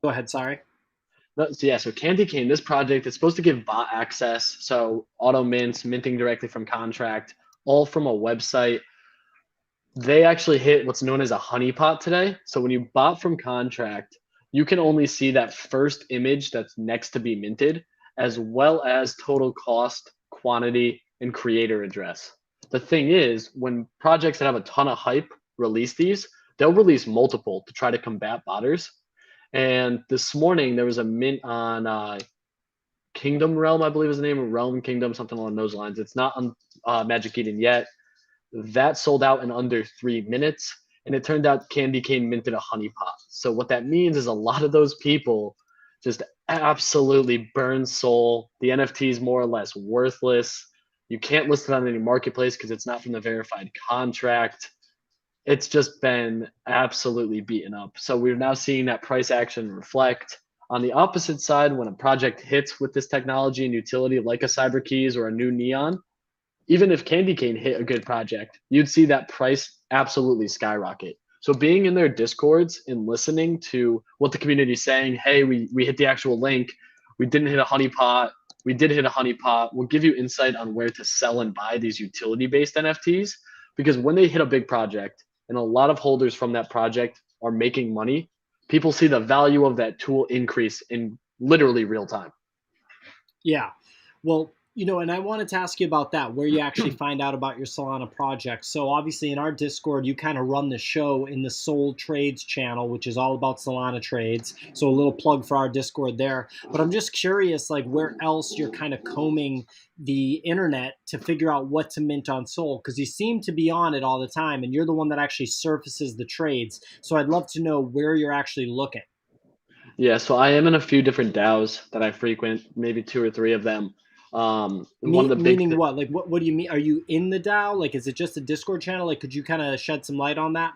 Go ahead. Sorry. So yeah, so Candy Cane, this project is supposed to give bot access, so auto mints, minting directly from contract, all from a website. They actually hit what's known as a honeypot today. So when you bot from contract, you can only see that first image that's next to be minted, as well as total cost, quantity, and creator address. The thing is, when projects that have a ton of hype release these, they'll release multiple to try to combat botters. And this morning there was a mint on Kingdom Realm, I believe is the name of Realm Kingdom, something along those lines. It's not on Magic Eden yet. That sold out in under 3 minutes, and it turned out Candy Cane minted a honeypot. So what that means is a lot of those people just absolutely burn Sol. The NFT is more or less worthless. You can't list it on any marketplace because it's not from the verified contract. It's just been absolutely beaten up. So we're now seeing that price action reflect. On the opposite side, when a project hits with this technology and utility like a CyberKeys or a new Neon, even if Candy Cane hit a good project, you'd see that price absolutely skyrocket. So being in their discords and listening to what the community is saying, hey, we hit the actual link, we didn't hit a honeypot, we did hit a honeypot, will give you insight on where to sell and buy these utility-based NFTs. Because when they hit a big project and a lot of holders from that project are making money, people see the value of that tool increase in literally real time. Yeah. Well, and I wanted to ask you about that, where you actually find out about your Solana project. So obviously in our Discord, you kind of run the show in the Sol Trades channel, which is all about Solana trades. So a little plug for our Discord there. But I'm just curious, like where else you're kind of combing the internet to figure out what to mint on Sol, because you seem to be on it all the time and you're the one that actually surfaces the trades. So I'd love to know where you're actually looking. Yeah, so I am in a few different DAOs that I frequent, maybe two or three of them. One of the big Meaning what? Like what do you mean? Are you in the DAO? Like is it just a Discord channel? Like could you kind of shed some light on that?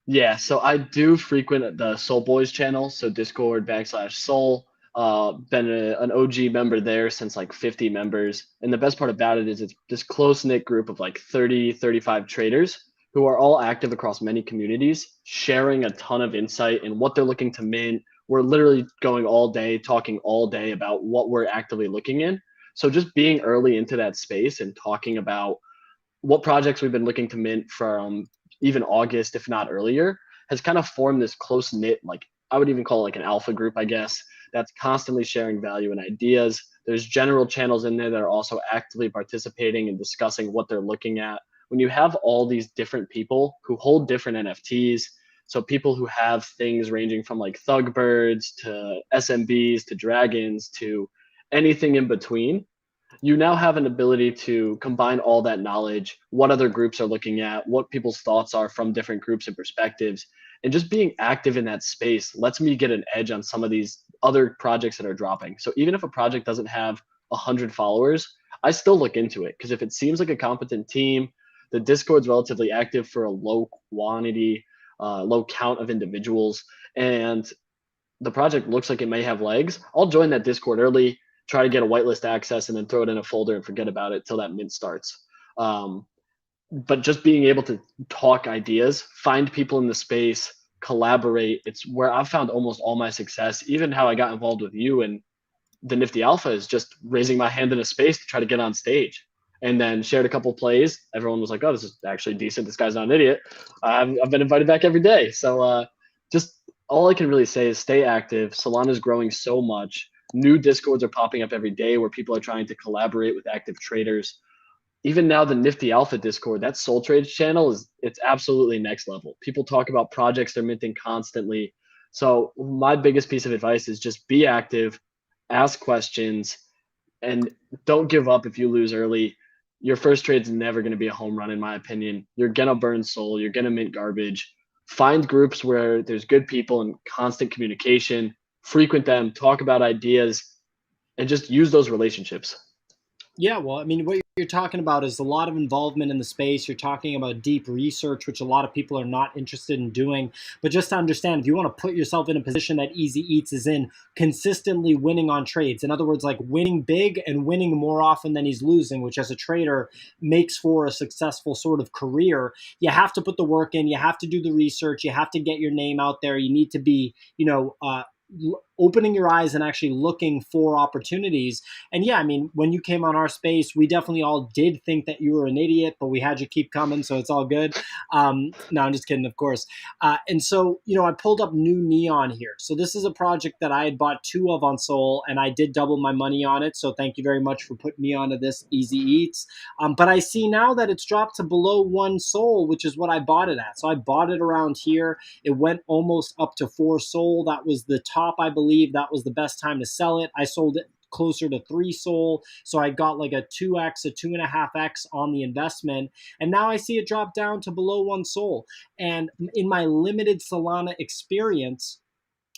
Yeah, so I do frequent the Soul Boys channel, so Discord backslash Soul. Been an OG member there since like 50 members. And the best part about it is it's this close knit group of like 30, 35 traders who are all active across many communities, sharing a ton of insight in what they're looking to mint. We're literally going all day, talking all day about what we're actively looking in. So just being early into that space and talking about what projects we've been looking to mint from even August, if not earlier, has kind of formed this close knit, like I would even call it like an alpha group, I guess, that's constantly sharing value and ideas. There's general channels in there that are also actively participating and discussing what they're looking at. When you have all these different people who hold different NFTs, so people who have things ranging from like thug birds to SMBs to dragons to anything in between, you now have an ability to combine all that knowledge, what other groups are looking at, what people's thoughts are from different groups and perspectives. And just being active in that space lets me get an edge on some of these other projects that are dropping. So even if a project doesn't have 100 followers, I still look into it because if it seems like a competent team, the Discord's relatively active for a low quantity, low count of individuals, and the project looks like it may have legs, I'll join that Discord early, try to get a whitelist access, and then throw it in a folder and forget about it till that mint starts. But just being able to talk ideas, find people in the space, collaborate, it's where I've found almost all my success. Even how I got involved with you and the Nifty Alpha is just raising my hand in a space to try to get on stage. And then shared a couple plays. Everyone was like, "Oh, this is actually decent. This guy's not an idiot." I've been invited back every day. So just all I can really say is stay active. Solana is growing so much. New discords are popping up every day where people are trying to collaborate with active traders. Even now, the Nifty Alpha Discord, that Soul Trades channel it's absolutely next level. People talk about projects they're minting constantly. So my biggest piece of advice is just be active, ask questions, and don't give up if you lose early. Your first trade's never going to be a home run, in my opinion. You're going to burn soul. You're going to mint garbage. Find groups where there's good people and constant communication. Frequent them, talk about ideas, and just use those relationships. Yeah, well, I mean, what you're talking about is a lot of involvement in the space. You're talking about deep research, which a lot of people are not interested in doing. But just to understand, if you want to put yourself in a position that Easy Eats is in, consistently winning on trades, in other words, like winning big and winning more often than he's losing, which as a trader makes for a successful sort of career, you have to put the work in, you have to do the research, you have to get your name out there, you need to be, opening your eyes and actually looking for opportunities. And yeah, I mean, when you came on our space, we definitely all did think that you were an idiot, but we had you keep coming, so it's all good. No, I'm just kidding, of course. And so, I pulled up new Neon here. So this is a project that I had bought 2 of on Sol, and I did double my money on it. So thank you very much for putting me onto this, Easy Eats. But I see now that it's dropped to below 1 Sol, which is what I bought it at. So I bought it around here. It went almost up to 4 Sol. That was the top, I believe. That was the best time to sell it. I sold it closer to 3 Sol. So I got like a 2x, a 2.5x on the investment. And now I see it drop down to below 1 Sol. And in my limited Solana experience,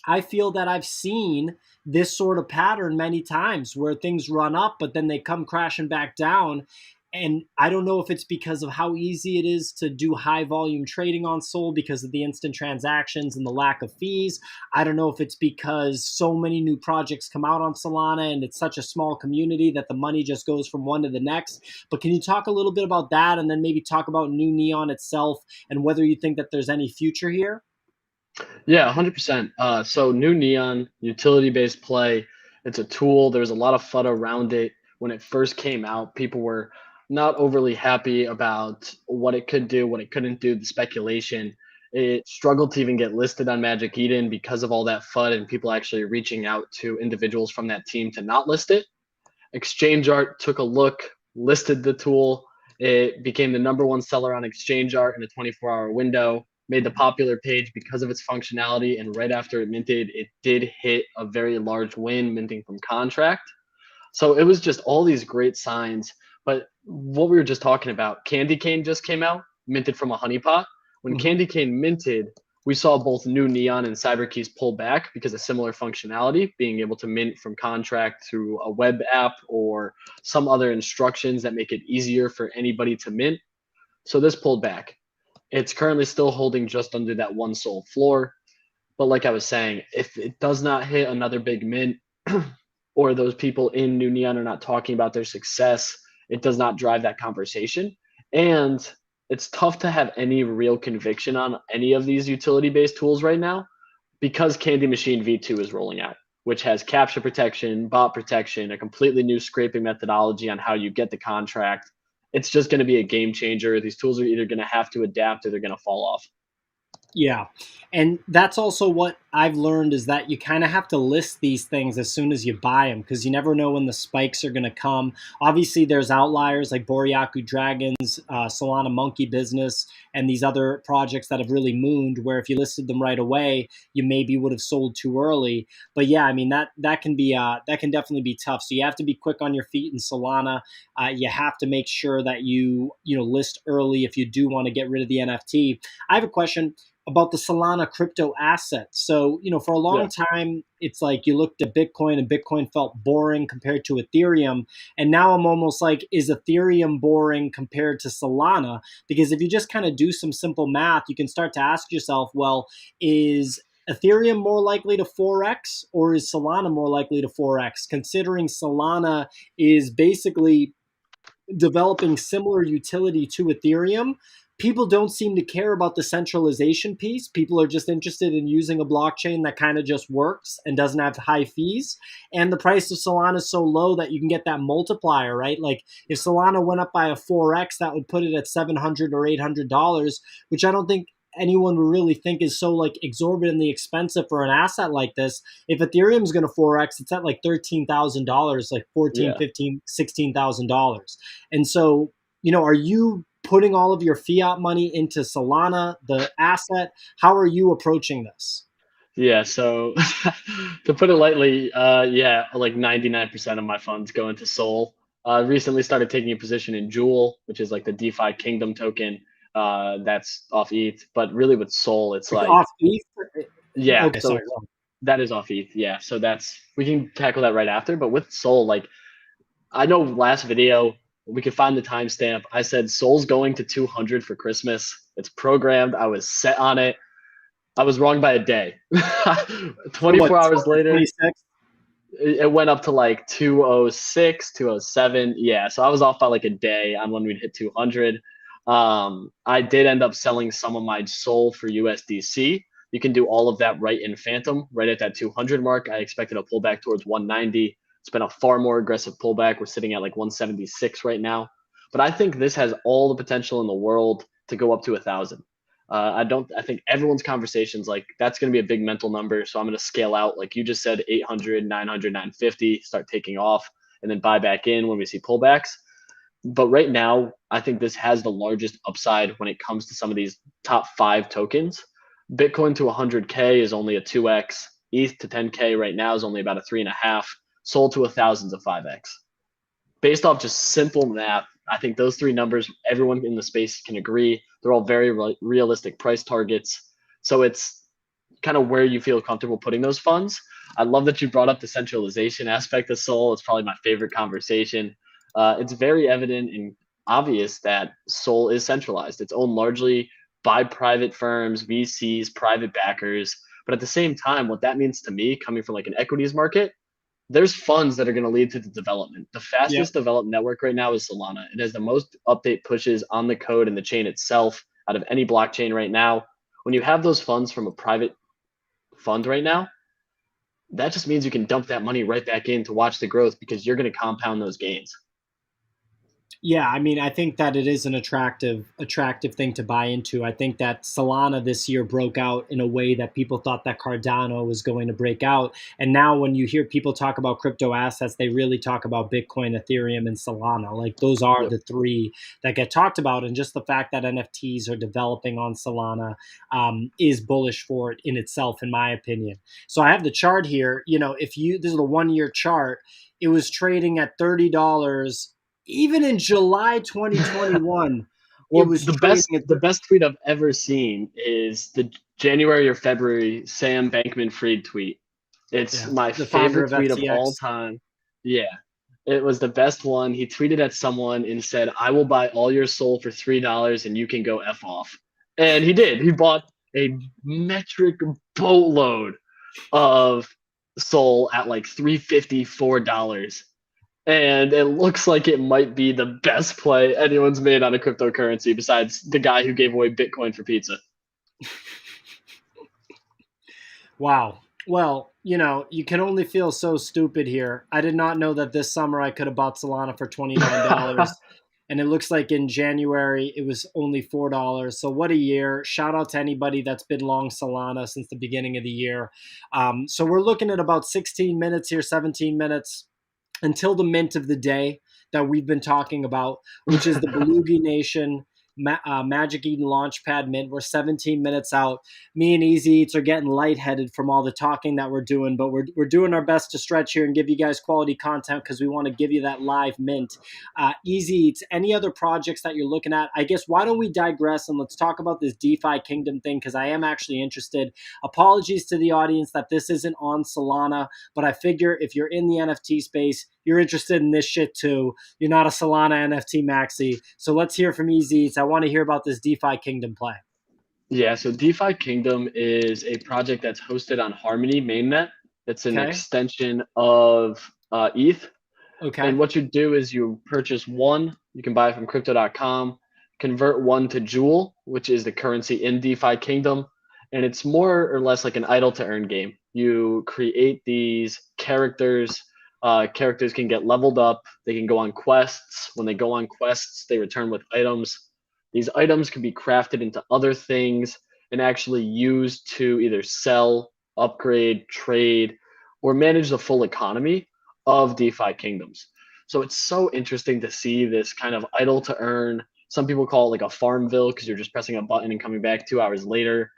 I feel that I've seen this sort of pattern many times where things run up, but then they come crashing back down. And I don't know if it's because of how easy it is to do high volume trading on Sol because of the instant transactions and the lack of fees. I don't know if it's because so many new projects come out on Solana and it's such a small community that the money just goes from one to the next. But can you talk a little bit about that and then maybe talk about New Neon itself and whether you think that there's any future here? Yeah, 100%. So New Neon, utility-based play. It's a tool. There's a lot of FUD around it. When it first came out, people were not overly happy about what it could do, what it couldn't do, the speculation. It struggled to even get listed on Magic Eden because of all that FUD and people actually reaching out to individuals from that team to not list it. Exchange Art took a look, listed the tool. It became the number one seller on Exchange Art in a 24-hour window, made the popular page because of its functionality. And right after it minted, it did hit a very large win minting from contract. So it was just all these great signs. But what we were just talking about, Candy Cane just came out, minted from a honeypot. When Mhm. Candy Cane minted, we saw both New Neon and CyberKeys pull back because of similar functionality, being able to mint from contract through a web app or some other instructions that make it easier for anybody to mint. So this pulled back. It's currently still holding just under that one Sol floor. But like I was saying, if it does not hit another big mint, or those people in New Neon are not talking about their success, it does not drive that conversation. And it's tough to have any real conviction on any of these utility based tools right now because Candy Machine V2 is rolling out, which has capture protection, bot protection, a completely new scraping methodology on how you get the contract. It's just going to be a game changer. These tools are either going to have to adapt or they're going to fall off. Yeah. And that's also what I've learned is that you kind of have to list these things as soon as you buy them because you never know when the spikes are going to come. Obviously, there's outliers like Boryaku Dragons, Solana Monkey Business, and these other projects that have really mooned where if you listed them right away, you maybe would have sold too early. But yeah, I mean, that can be that can definitely be tough. So you have to be quick on your feet in Solana. You have to make sure that you list early if you do want to get rid of the NFT. I have a question about the Solana crypto asset. So, for a Yeah. long time, it's like you looked at Bitcoin and Bitcoin felt boring compared to Ethereum. And now I'm almost like, is Ethereum boring compared to Solana? Because if you just kind of do some simple math, you can start to ask yourself, well, is Ethereum more likely to 4x or is Solana more likely to 4x? Considering Solana is basically developing similar utility to Ethereum, people don't seem to care about the centralization piece. People are just interested in using a blockchain that kind of just works and doesn't have high fees. And the price of Solana is so low that you can get that multiplier, right? Like if Solana went up by a 4x, that would put it at $700 or $800, which I don't think anyone would really think is so like exorbitantly expensive for an asset like this. If Ethereum is going to 4x, it's at like $13,000, like 14, Yeah. 15, $16,000. And so, are you putting all of your fiat money into Solana, the asset? How are you approaching this? Yeah, so to put it lightly, yeah, like 99% of my funds go into Sol. Recently started taking a position in Jewel, which is like the DeFi Kingdom token. That's off ETH, but really with Sol, it's Like like, off ETH? yeah, Okay, so sorry. it's that is off ETH, yeah. So that's we can tackle that right after. But with Sol, like I know last video we could find the timestamp. I said Sol's going to 200 for Christmas. It's programmed. I was set on it. I was wrong by a day. For what, 24 hours later, 26? it went up to like 206, 207. Yeah, so I was off by like a day on when we'd hit 200. I did end up selling some of my Sol for USDC. You can do all of that right in Phantom, right at that 200 mark. I expected a pullback towards 190. It's been a far more aggressive pullback. We're sitting at like 176 right now. But I think this has all the potential in the world to go up to 1,000. I don't. I think everyone's conversations like that's going to be a big mental number. So I'm going to scale out, like you just said, 800, 900, 950, start taking off, and then buy back in when we see pullbacks. But right now, I think this has the largest upside when it comes to some of these top five tokens. Bitcoin to 100K is only a 2x. ETH to 10K right now is only about a 3.5. Sold to 1,000 is a 5x. Based off just simple math, I think those three numbers, everyone in the space can agree. They're all very realistic price targets. So it's kind of where you feel comfortable putting those funds. I love that you brought up the centralization aspect of Sol. It's probably my favorite conversation. It's very evident in obvious that Sol is centralized. It's owned largely by private firms, VCs, private backers. But at the same time, what that means to me, coming from like an equities market, there's funds that are going to lead to the development. The Yep. fastest developed network right now is Solana. It has the most update pushes on the code and the chain itself out of any blockchain right now. When you have those funds from a private fund right now, that just means you can dump that money right back in to watch the growth because you're going to compound those gains. Yeah, I mean, I think that it is an attractive thing to buy into. I think that Solana this year broke out in a way that people thought that Cardano was going to break out. And now when you hear people talk about crypto assets, they really talk about Bitcoin, Ethereum, and Solana. Like those are Yep. the three that get talked about. And just the fact that NFTs are developing on Solana is bullish for it in itself, in my opinion. So I have the chart here. You know, if you this is a 1 year chart, it was trading at $30. Even in July 2021, it Well, was trading at the best tweet I've ever seen is the January or February Sam Bankman-Fried tweet. It's yeah, my the founder favorite of tweet of all FTX. time. Yeah, it was the best one. He tweeted at someone and said, "I will buy all your soul for $3, and you can go f off." And he did. He bought a metric boatload of soul at like $354. And it looks like it might be the best play anyone's made on a cryptocurrency besides the guy who gave away Bitcoin for pizza. Wow. Well, you know, you can only feel so stupid here. I did not know that this summer I could have bought Solana for $29. And it looks like in January it was only $4. So what a year. Shout out to anybody that's been long Solana since the beginning of the year. So we're looking at about 16 minutes here, 17 minutes until the mint of the day that we've been talking about, which is the Belugie Nation Magic Eden Launchpad mint. We're 17 minutes out. Me and Easy Eats are getting lightheaded from all the talking that we're doing, but we're doing our best to stretch here and give you guys quality content because we want to give you that live mint. Easy Eats, any other projects that you're looking at? I guess why don't we digress and let's talk about this DeFi Kingdom thing because I am actually interested. Apologies to the audience that this isn't on Solana, but I figure if you're in the NFT space, you're interested in this shit too. You're not a Solana NFT maxi. So let's hear from Easy Eats. I want to hear about this DeFi Kingdom play. Yeah, so DeFi Kingdom is a project that's hosted on Harmony mainnet. It's an Okay. extension of ETH. Okay. And what you do is you purchase one, you can buy it from crypto.com, convert one to Jewel, which is the currency in DeFi Kingdom. And it's more or less like an idle to earn game. You create these characters. Characters can get leveled up. They can go on quests. When they go on quests, they return with items. These items can be crafted into other things and actually used to either sell, upgrade, trade, or manage the full economy of DeFi Kingdoms. So it's so interesting to see this kind of idle to earn. Some people call it like a Farmville because you're just pressing a button and coming back 2 hours later.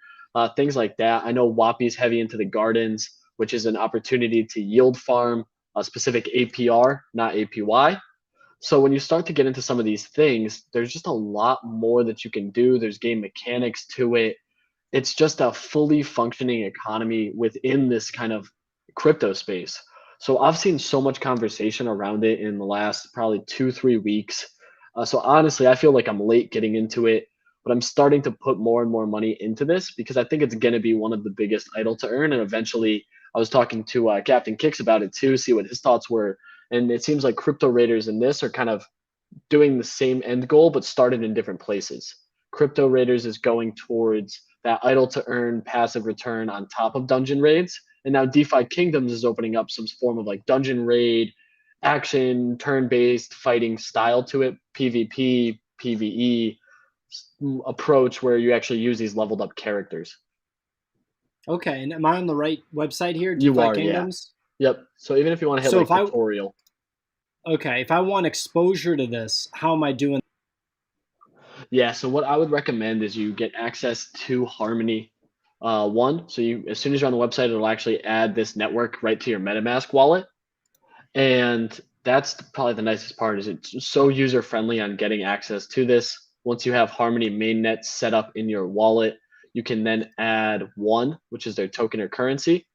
Things like that. I know Wappy's heavy into the gardens, which is an opportunity to yield farm a specific APR, not APY. So when you start to get into some of these things, there's just a lot more that you can do. There's game mechanics to it. It's just a fully functioning economy within this kind of crypto space. So I've seen so much conversation around it in the last probably 2, 3 weeks. So honestly, I feel like I'm late getting into it, but I'm starting to put more and more money into this because I think it's going to be one of the biggest idle to earn. And eventually, I was talking to Captain Kicks about it too, see what his thoughts were. And it seems like crypto raiders in this are kind of doing the same end goal, but started in different places. Crypto raiders is going towards that idle to earn passive return on top of dungeon raids. And now DeFi Kingdoms is opening up some form of like dungeon raid, action, turn based fighting style to it, PvP, PvE approach where you actually use these leveled up characters. Okay. And am I on the right website here? You DeFi are, yeah. Kingdoms? Yep. So even if you want to hit So like tutorial, if I want exposure to this, how am I doing? yeah. So what I would recommend is you get access to Harmony one. So you, as soon as you're on the website, it'll actually add this network right to your MetaMask wallet, and that's probably the nicest part. Is it's so user friendly on getting access to this. Once you have Harmony mainnet set up in your wallet, you can then add one, which is their token or currency.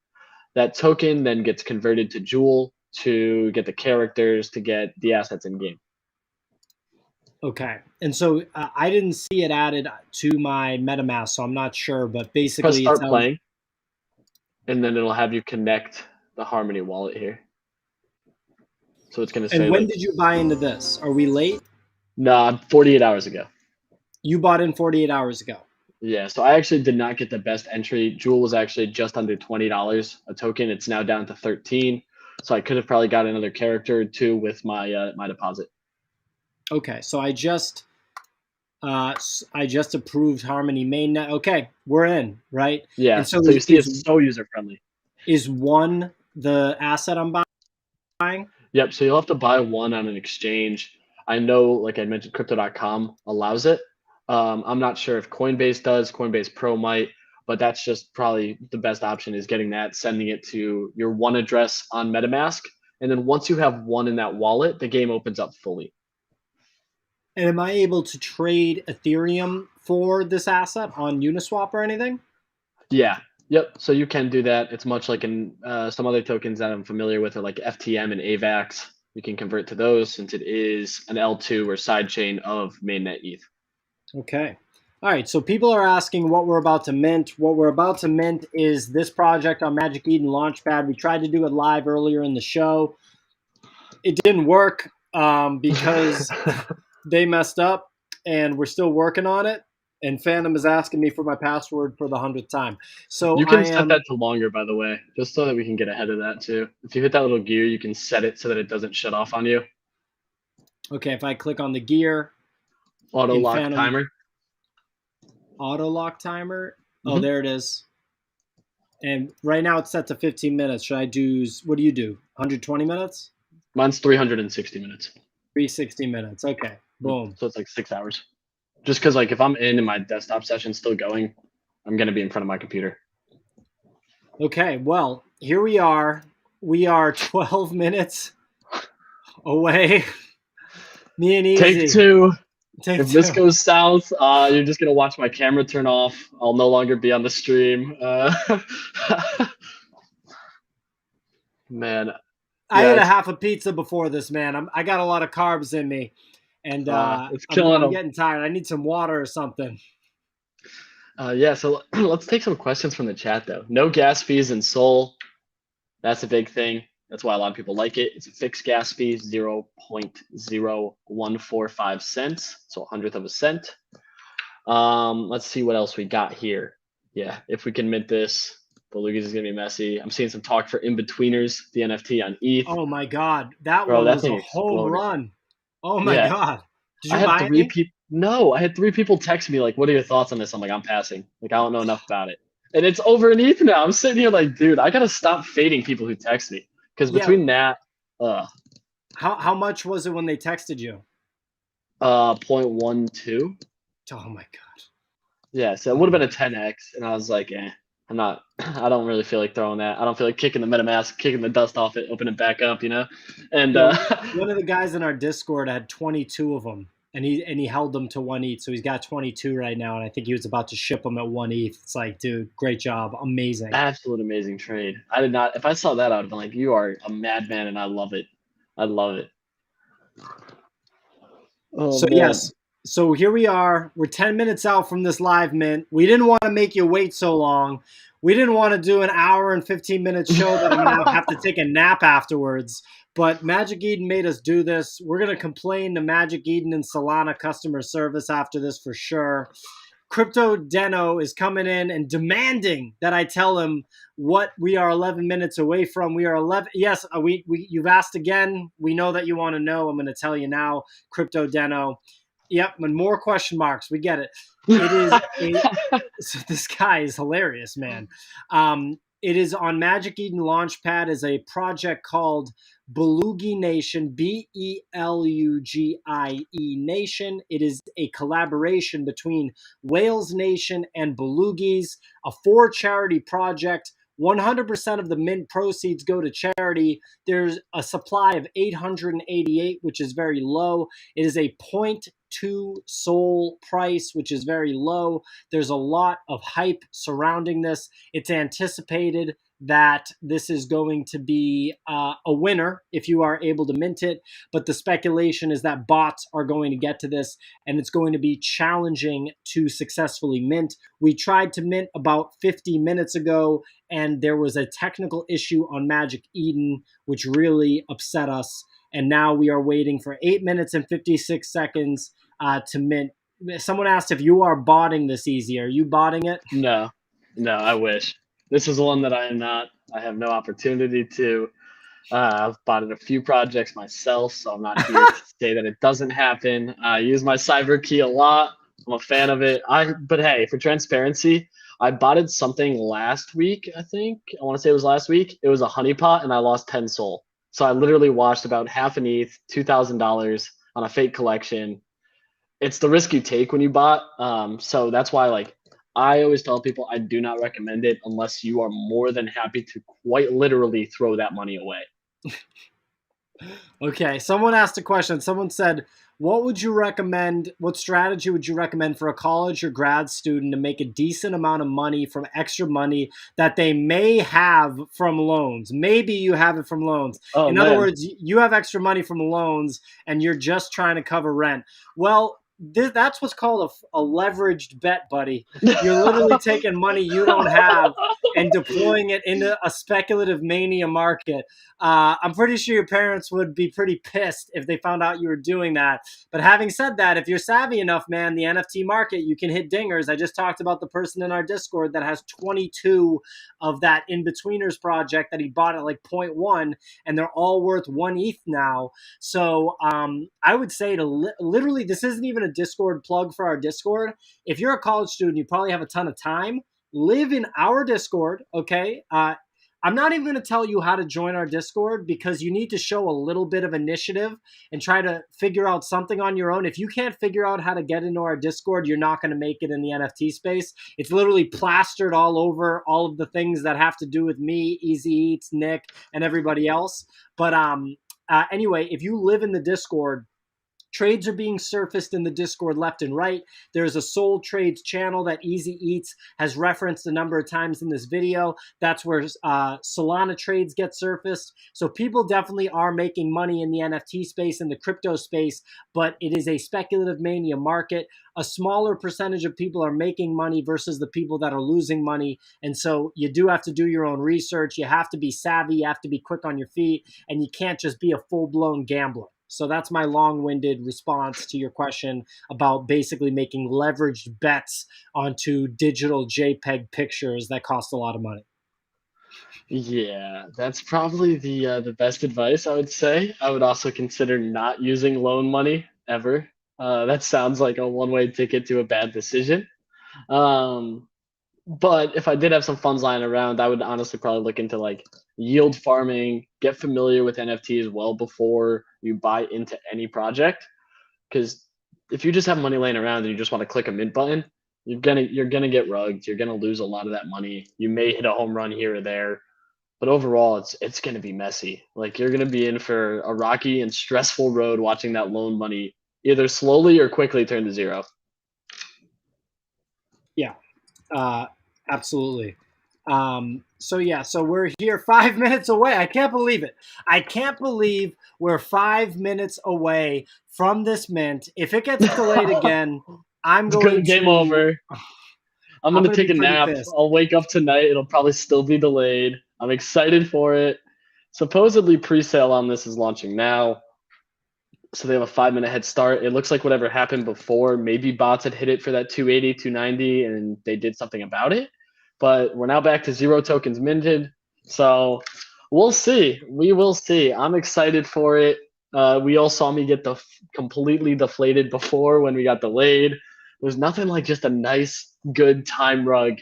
That token then gets converted to Jewel to get the characters to get the assets in game. Okay. And so I didn't see it added to my MetaMask, so I'm not sure. But Press basically, it start tells. playing, and then it'll have you connect the Harmony wallet here. So it's going to And say when like, did you buy into this? Are we late? nah, 48 hours ago. You bought in 48 hours ago. Yeah, so I actually did not get the best entry. Jewel was actually just under $20 a token. It's now down to 13. So I could have probably got another character or two with my my deposit. Okay. So I just approved Harmony mainnet. Okay, we're in, right? Yeah, And so so you see it's so user friendly. is one the asset I'm buying? Yep, so you'll have to buy one on an exchange. I know, like I mentioned, crypto.com allows it. I'm not sure if Coinbase does, Coinbase Pro might, but that's just probably the best option is getting that, sending it to your one address on MetaMask. And then once you have one in that wallet, the game opens up fully. And am I able to trade Ethereum for this asset on Uniswap or anything? Yeah. Yep. So you can do that. It's much like in some other tokens that I'm familiar with, are like FTM and AVAX. You can convert to those since it is an L2 or sidechain of mainnet ETH. Okay. All right. So people are asking what we're about to mint. What we're about to mint is this project on Magic Eden Launchpad. We tried to do it live earlier in the show. It didn't work because they messed up, and we're still working on it. And Phantom is asking me for my password for the 100th time. So You I can set am that to longer, by the way, just so that we can get ahead of that too. If you hit that little gear, you can set it so that it doesn't shut off on you. okay. If I click on the gear Auto in lock Phantom timer. auto lock timer, oh, Mm-hmm. there it is. And right now it's set to 15 minutes. Should I do, what do you do? 120 minutes? Mine's 360 minutes. 360 minutes. Okay. Boom. So it's like 6 hours. Just because, like, if I'm in and my desktop session's still going, I'm going to be in front of my computer. Okay. Well, here we are. We are 12 minutes away. Me and Easy. Take two. Take If two. this goes south, you're just gonna watch my camera turn off. I'll no longer be on the stream. Man, I yeah, ate a half a pizza before this, man. I got a lot of carbs in me, and it's killing I'm them. getting tired. I need some water or something. Yeah, so let's take some questions from the chat though. No gas fees in Sol. That's a big thing. That's why a lot of people like it. It's a fixed gas fee, 0.0145 cents, so a hundredth of a cent. Let's see what else we got here. Yeah, if we can mint this, Belugies is gonna be messy. I'm seeing some talk for in-betweeners, the NFT on ETH. Oh my god, that Bro, one that was thing a home exploded. run. Oh my Yeah, god. Did I you had buy three any? people. No, I had three people text me like, "What are your thoughts on this?" I'm like, "I'm passing. Like, I don't know enough about it." And it's over an ETH now. I'm sitting here like, dude, I gotta stop fading people who text me because Yeah. between that, uh, How much was it when they texted you? 0.12. Oh my god. Yeah, so it would have been a 10x, and I was like, I'm not. I don't really feel like throwing that. I don't feel like kicking the MetaMask, kicking the dust off it, opening it back up, you know. And Yeah, one of the guys in our Discord had 22 of them, and he held them to 1 ETH, so he's got 22 right now, and I think he was about to ship them at 1 ETH. It's like, dude, great job, amazing. absolute amazing trade. I did not. If I saw that, I would have been like, "You are a madman," and I love it. I love it. Oh So man. yes, so here we are. We're 10 minutes out from this live mint. We didn't want to make you wait so long. We didn't want to do an hour and 15-minute show that I'm going to have to take a nap afterwards. But Magic Eden made us do this. We're going to complain to Magic Eden and Solana customer service after this for sure. Crypto Deno is coming in and demanding that I tell him what we are 11 minutes away from. We are 11. Yes, you've asked again. We know that you want to know. I'm going to tell you now, Crypto Deno. Yep, and more question marks. We get it. It is so this guy is hilarious, man. It is on Magic Eden Launchpad is a project called Belugie Nation, Belugie Nation. It is a collaboration between Whales Nation and Belugies, a for charity project. 100% of the mint proceeds go to charity. There's a supply of 888, which is very low. It is a zero point 0.2 SOL price, which is very low. There's a lot of hype surrounding this. It's anticipated. that this is going to be a winner if you are able to mint it. But the speculation is that bots are going to get to this, and it's going to be challenging to successfully mint. We tried to mint about 50 minutes ago, and there was a technical issue on Magic Eden, which really upset us. And now we are waiting for 8 minutes and 56 seconds to mint. Someone asked if you are botting this easy. Are you botting it? No, no, I wish. This is one that I am not. I have no opportunity to. I've bought in a few projects myself, so I'm not here to say that it doesn't happen. I use my cyber key a lot. I'm a fan of it. But hey, for transparency, I bought it something last week. I think I want to say it was last week. It was a honeypot, and I lost 10 soul. So I literally washed about half an ETH, $2,000 on a fake collection. It's the risk you take when you bot. So that's why, like, I always tell people I do not recommend it unless you are more than happy to quite literally throw that money away. Okay, someone asked a question. Someone said, what would you recommend, what strategy would you recommend for a college or grad student to make a decent amount of money from extra money that they may have from loans? Maybe you have it from loans. Oh, In other words, you have extra money from loans and you're just trying to cover rent. Well, that's what's called a leveraged bet, buddy. You're literally taking money you don't have and deploying it into a speculative mania market. I'm pretty sure your parents would be pretty pissed if they found out you were doing that. But having said that, if you're savvy enough, man, the NFT market, you can hit dingers. I just talked about the person in our Discord that has 22 of that in-betweeners project that he bought at like 0.1, and they're all worth 1 ETH now. So I would say to literally, this isn't even a Discord plug for our Discord. If you're a college student, you probably have a ton of time. Live in our Discord, okay? I'm not even going to tell you how to join our Discord because you need to show a little bit of initiative and try to figure out something on your own. If you can't figure out how to get into our Discord, you're not going to make it in the NFT space. It's literally plastered all over all of the things that have to do with me, Easy Eats, Nick, and everybody else. But anyway, if you live in the Discord, trades are being surfaced in the Discord left and right. There's a Soul Trades channel that Easy Eats has referenced a number of times in this video. That's where Solana trades get surfaced. So people definitely are making money in the NFT space and the crypto space, but it is a speculative mania market. A smaller percentage of people are making money versus the people that are losing money. And so you do have to do your own research. You have to be savvy. You have to be quick on your feet, and you can't just be a full-blown gambler. So that's my long-winded response to your question about basically making leveraged bets onto digital JPEG pictures that cost a lot of money. Yeah, that's probably the best advice, I would say. I would also consider not using loan money ever. That sounds like a one-way ticket to a bad decision. But if I did have some funds lying around, I would honestly probably look into like yield farming, get familiar with NFTs well before you buy into any project. Because if you just have money laying around and you just want to click a mint button, you're gonna get rugged. You're gonna lose a lot of that money. You may hit a home run here or there, but overall, it's gonna be messy. Like you're gonna be in for a rocky and stressful road watching that loan money either slowly or quickly turn to zero. Yeah. Absolutely. So we're here 5 minutes away. I can't believe it. I can't believe we're 5 minutes away from this mint. If it gets delayed again, I'm going to game over. I'm gonna take a nap. Pissed. I'll wake up tonight. It'll probably still be delayed. I'm excited for it. Supposedly pre-sale on this is launching now. So they have a 5-minute head start. It looks like whatever happened before, maybe bots had hit it for that 280, 290, and they did something about it. But we're now back to 0 tokens minted. So we'll see. We will see. I'm excited for it. We all saw me get completely deflated before when we got delayed. There's nothing like just a nice, good time rug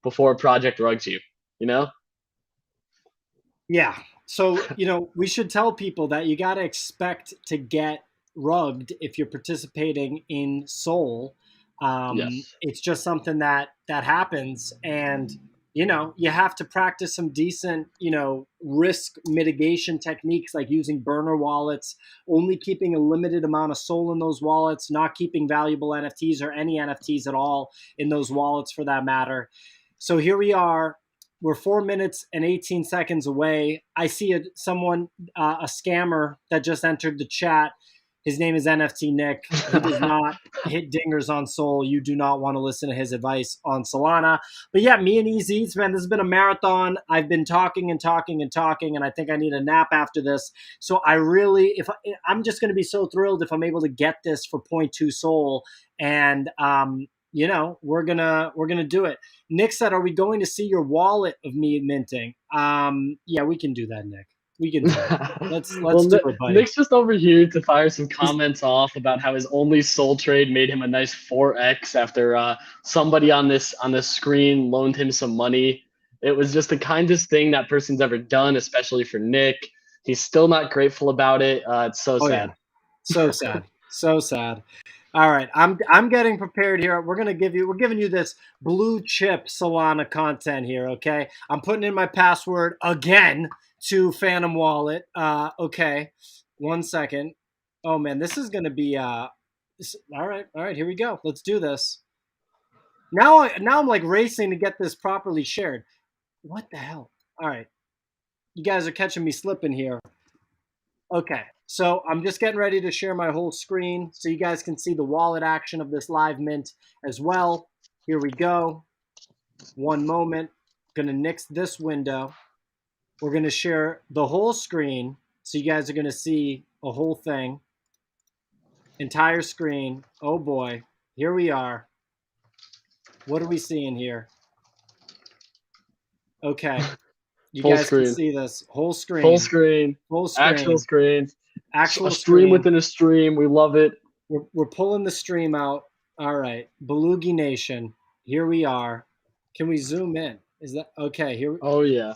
before a project rugs you, you know? Yeah. So, we should tell people that you got to expect to get rugged if you're participating in Soul. Yes. It's just something that happens. And, you have to practice some decent, risk mitigation techniques like using burner wallets, only keeping a limited amount of Soul in those wallets, not keeping valuable NFTs or any NFTs at all in those wallets for that matter. So here we are. We're 4 minutes and 18 seconds away. I see a scammer that just entered the chat. His name is NFT Nick. He does not hit dingers on Sol. You do not want to listen to his advice on Solana. But yeah, me and Easy Eats, man, this has been a marathon. I've been talking and talking and talking, and I think I need a nap after this. So I'm just going to be so thrilled if I'm able to get this for 0.2 Sol, and we're gonna do it. Nick said, "Are we going to see your wallet of me minting?" Yeah, we can do that, Nick. We can do it. Let's do it, buddy. Nick's just over here to fire some comments off about how his only Sol trade made him a nice 4x after somebody on this screen loaned him some money. It was just the kindest thing that person's ever done, especially for Nick. He's still not grateful about it. It's so sad. Yeah. So sad. So sad. All right, I'm getting prepared here. We're giving you this blue chip Solana content here. Okay, I'm putting in my password again to Phantom Wallet. Okay, 1 second. Oh man, this is gonna be all right. Here we go. Let's do this. Now I'm like racing to get this properly shared. What the hell? All right, you guys are catching me slipping here. Okay, so I'm just getting ready to share my whole screen so you guys can see the wallet action of this live mint as well. Here we go. 1 moment. Gonna nix this window. We're gonna share the whole screen so you guys are gonna see a whole thing. Entire screen. Oh boy. Here we are. What are we seeing here? Okay. You Full guys screen. can see this. Whole screen. Full screen. Full screen. Actual screen. Actual a stream within a stream. We love it. We're pulling the stream out. All right. Belugie Nation. Here we are. Can we zoom in? Is that okay? Here. Oh yeah.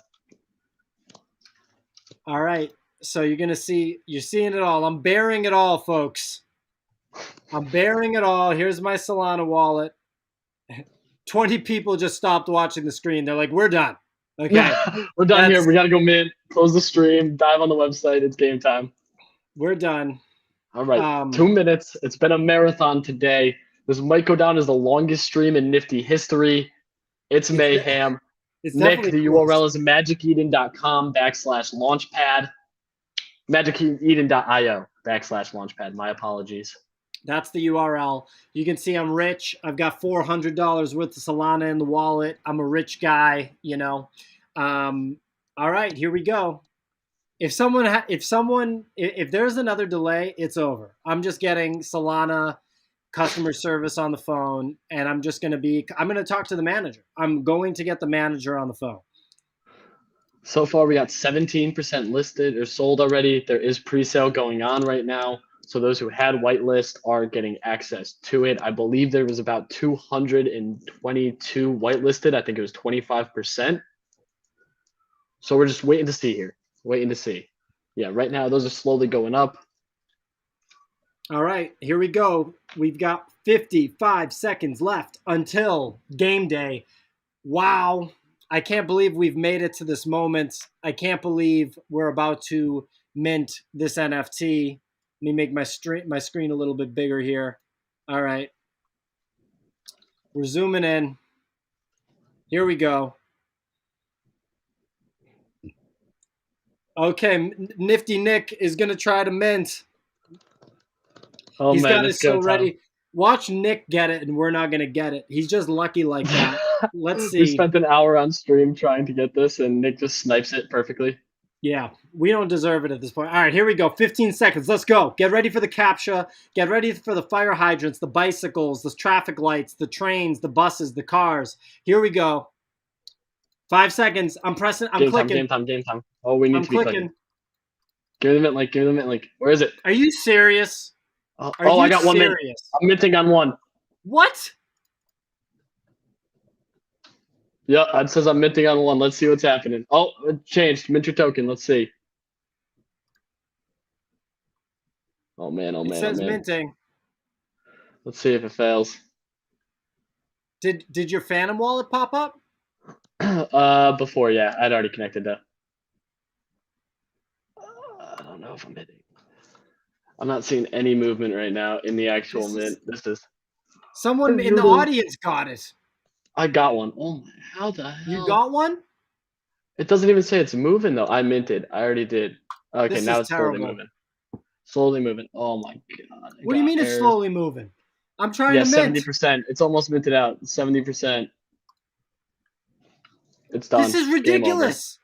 All right. So you're seeing it all. I'm bearing it all, folks. I'm bearing it all. Here's my Solana wallet. 20 people just stopped watching the screen. They're like, we're done. Okay. We're done here. We got to go mint, close the stream, dive on the website. It's game time. We're done. All right. 2 minutes. It's been a marathon today. This might go down as the longest stream in Nifty history. It's mayhem. Nick, the URL is magiceden.com/launchpad. magiceden.io/launchpad. My apologies. That's the URL. You can see I'm rich. I've got $400 worth of Solana in the wallet. I'm a rich guy, All right, here we go. If there's another delay, it's over. I'm just getting Solana customer service on the phone, and I'm going to talk to the manager. I'm going to get the manager on the phone. So far, we got 17% listed or sold already. There is pre-sale going on right now. So those who had whitelist are getting access to it. I believe there was about 222 whitelisted. I think it was 25%. So we're just waiting to see here. Waiting to see. Yeah, right now those are slowly going up. All right, here we go. We've got 55 seconds left until game day. Wow. I can't believe we've made it to this moment. I can't believe we're about to mint this NFT. Let me make my screen a little bit bigger here. All right. We're zooming in. Here we go. Okay, Nifty Nick is going to try to mint. Oh, He's man, got it so ready. Watch Nick get it, and we're not going to get it. He's just lucky like that. Let's see. We spent an hour on stream trying to get this, and Nick just snipes it perfectly. Yeah, we don't deserve it at this point. All right, here we go. 15 seconds. Let's go. Get ready for the CAPTCHA. Get ready for the fire hydrants, the bicycles, the traffic lights, the trains, the buses, the cars. Here we go. 5 seconds. I'm pressing. I'm clicking. Game time. Oh, we need to be clicking. Give them it, Give them it. Where is it? Are you serious? I got 1 minute. I'm minting on one. What? Yeah, it says I'm minting on one. Let's see what's happening. Oh, it changed. Mint your token. Let's see. Oh, man. It says minting. Let's see if it fails. Did your Phantom wallet pop up? Before, yeah. I'd already connected to. I don't know if I'm hitting. I'm not seeing any movement right now in the actual mint. Someone in the audience got it. I got one. Oh, how the hell? You got one? It doesn't even say it's moving though. I minted. I already did. Okay, This now is it's slowly terrible. moving. Slowly moving. Oh my god. I What do you got mean it's errors. slowly moving? I'm trying Yeah, to mint. 70%. It's almost minted out. 70%. It's This done. is Game over. ridiculous.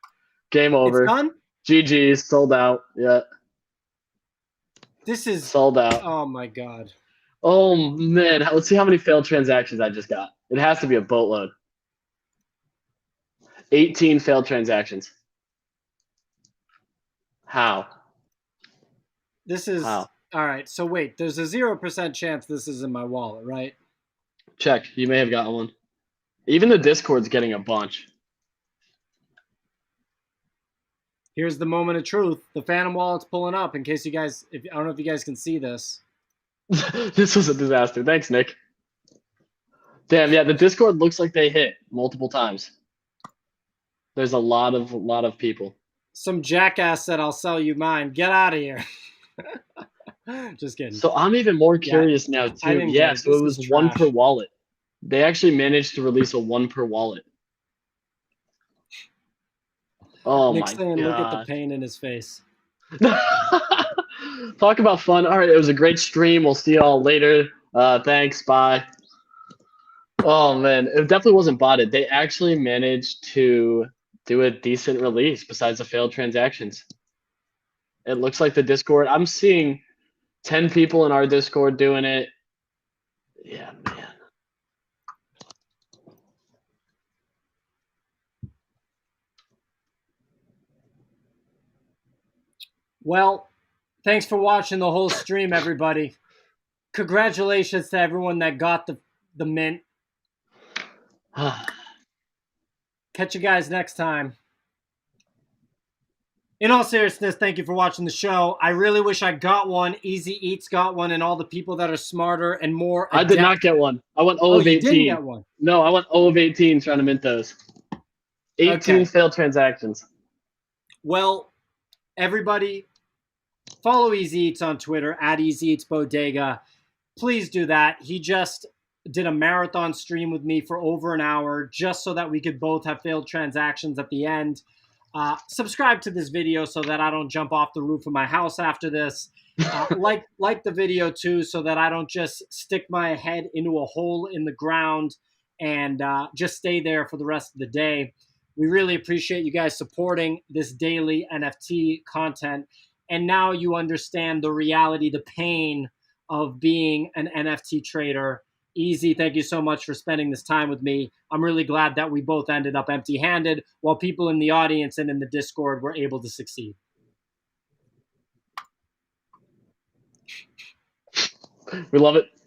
Game It's over. done? GG's. Sold out. Yeah. This is, Sold out. oh my God. Oh man. Let's see how many failed transactions I just got. It has to be a boatload. 18 failed transactions. How? This is, How? all right. So wait, there's a 0% chance this is in my wallet, right? Check. You may have gotten one. Even the Discord's getting a bunch. Here's the moment of truth. The Phantom wallet's pulling up in case you guys, I don't know if you guys can see this. This was a disaster. Thanks, Nick. Damn, yeah, the Discord looks like they hit multiple times. There's a lot of people. Some jackass said, I'll sell you mine. Get out of here. Just kidding. So I'm even more curious now too. Yeah, so it was one per wallet. They actually managed to release a one per wallet. Oh Nick's my saying, god. look at the pain in his face. Talk about fun. All right, it was a great stream. We'll see y'all later. Thanks. Bye. Oh man, it definitely wasn't botted. They actually managed to do a decent release besides the failed transactions. It looks like the Discord. I'm seeing 10 people in our Discord doing it. Yeah, man. Well, thanks for watching the whole stream, everybody. Congratulations to everyone that got the mint. Catch you guys next time. In all seriousness, thank you for watching the show. I really wish I got one. Easy Eats got one, and all the people that are smarter and more adept. I did not get one. I went 0 of 18. You didn't get one? No, I went 0 of 18 trying to mint those. 18 failed transactions. Well, everybody, follow Easy Eats on Twitter, at Easy Eats Bodega. Please do that. He just did a marathon stream with me for over an hour just so that we could both have failed transactions at the end. Subscribe to this video so that I don't jump off the roof of my house after this. Like the video too, so that I don't just stick my head into a hole in the ground and just stay there for the rest of the day. We really appreciate you guys supporting this daily NFT content. And now you understand the reality, the pain of being an NFT trader. Easy, thank you so much for spending this time with me. I'm really glad that we both ended up empty-handed while people in the audience and in the Discord were able to succeed. We love it.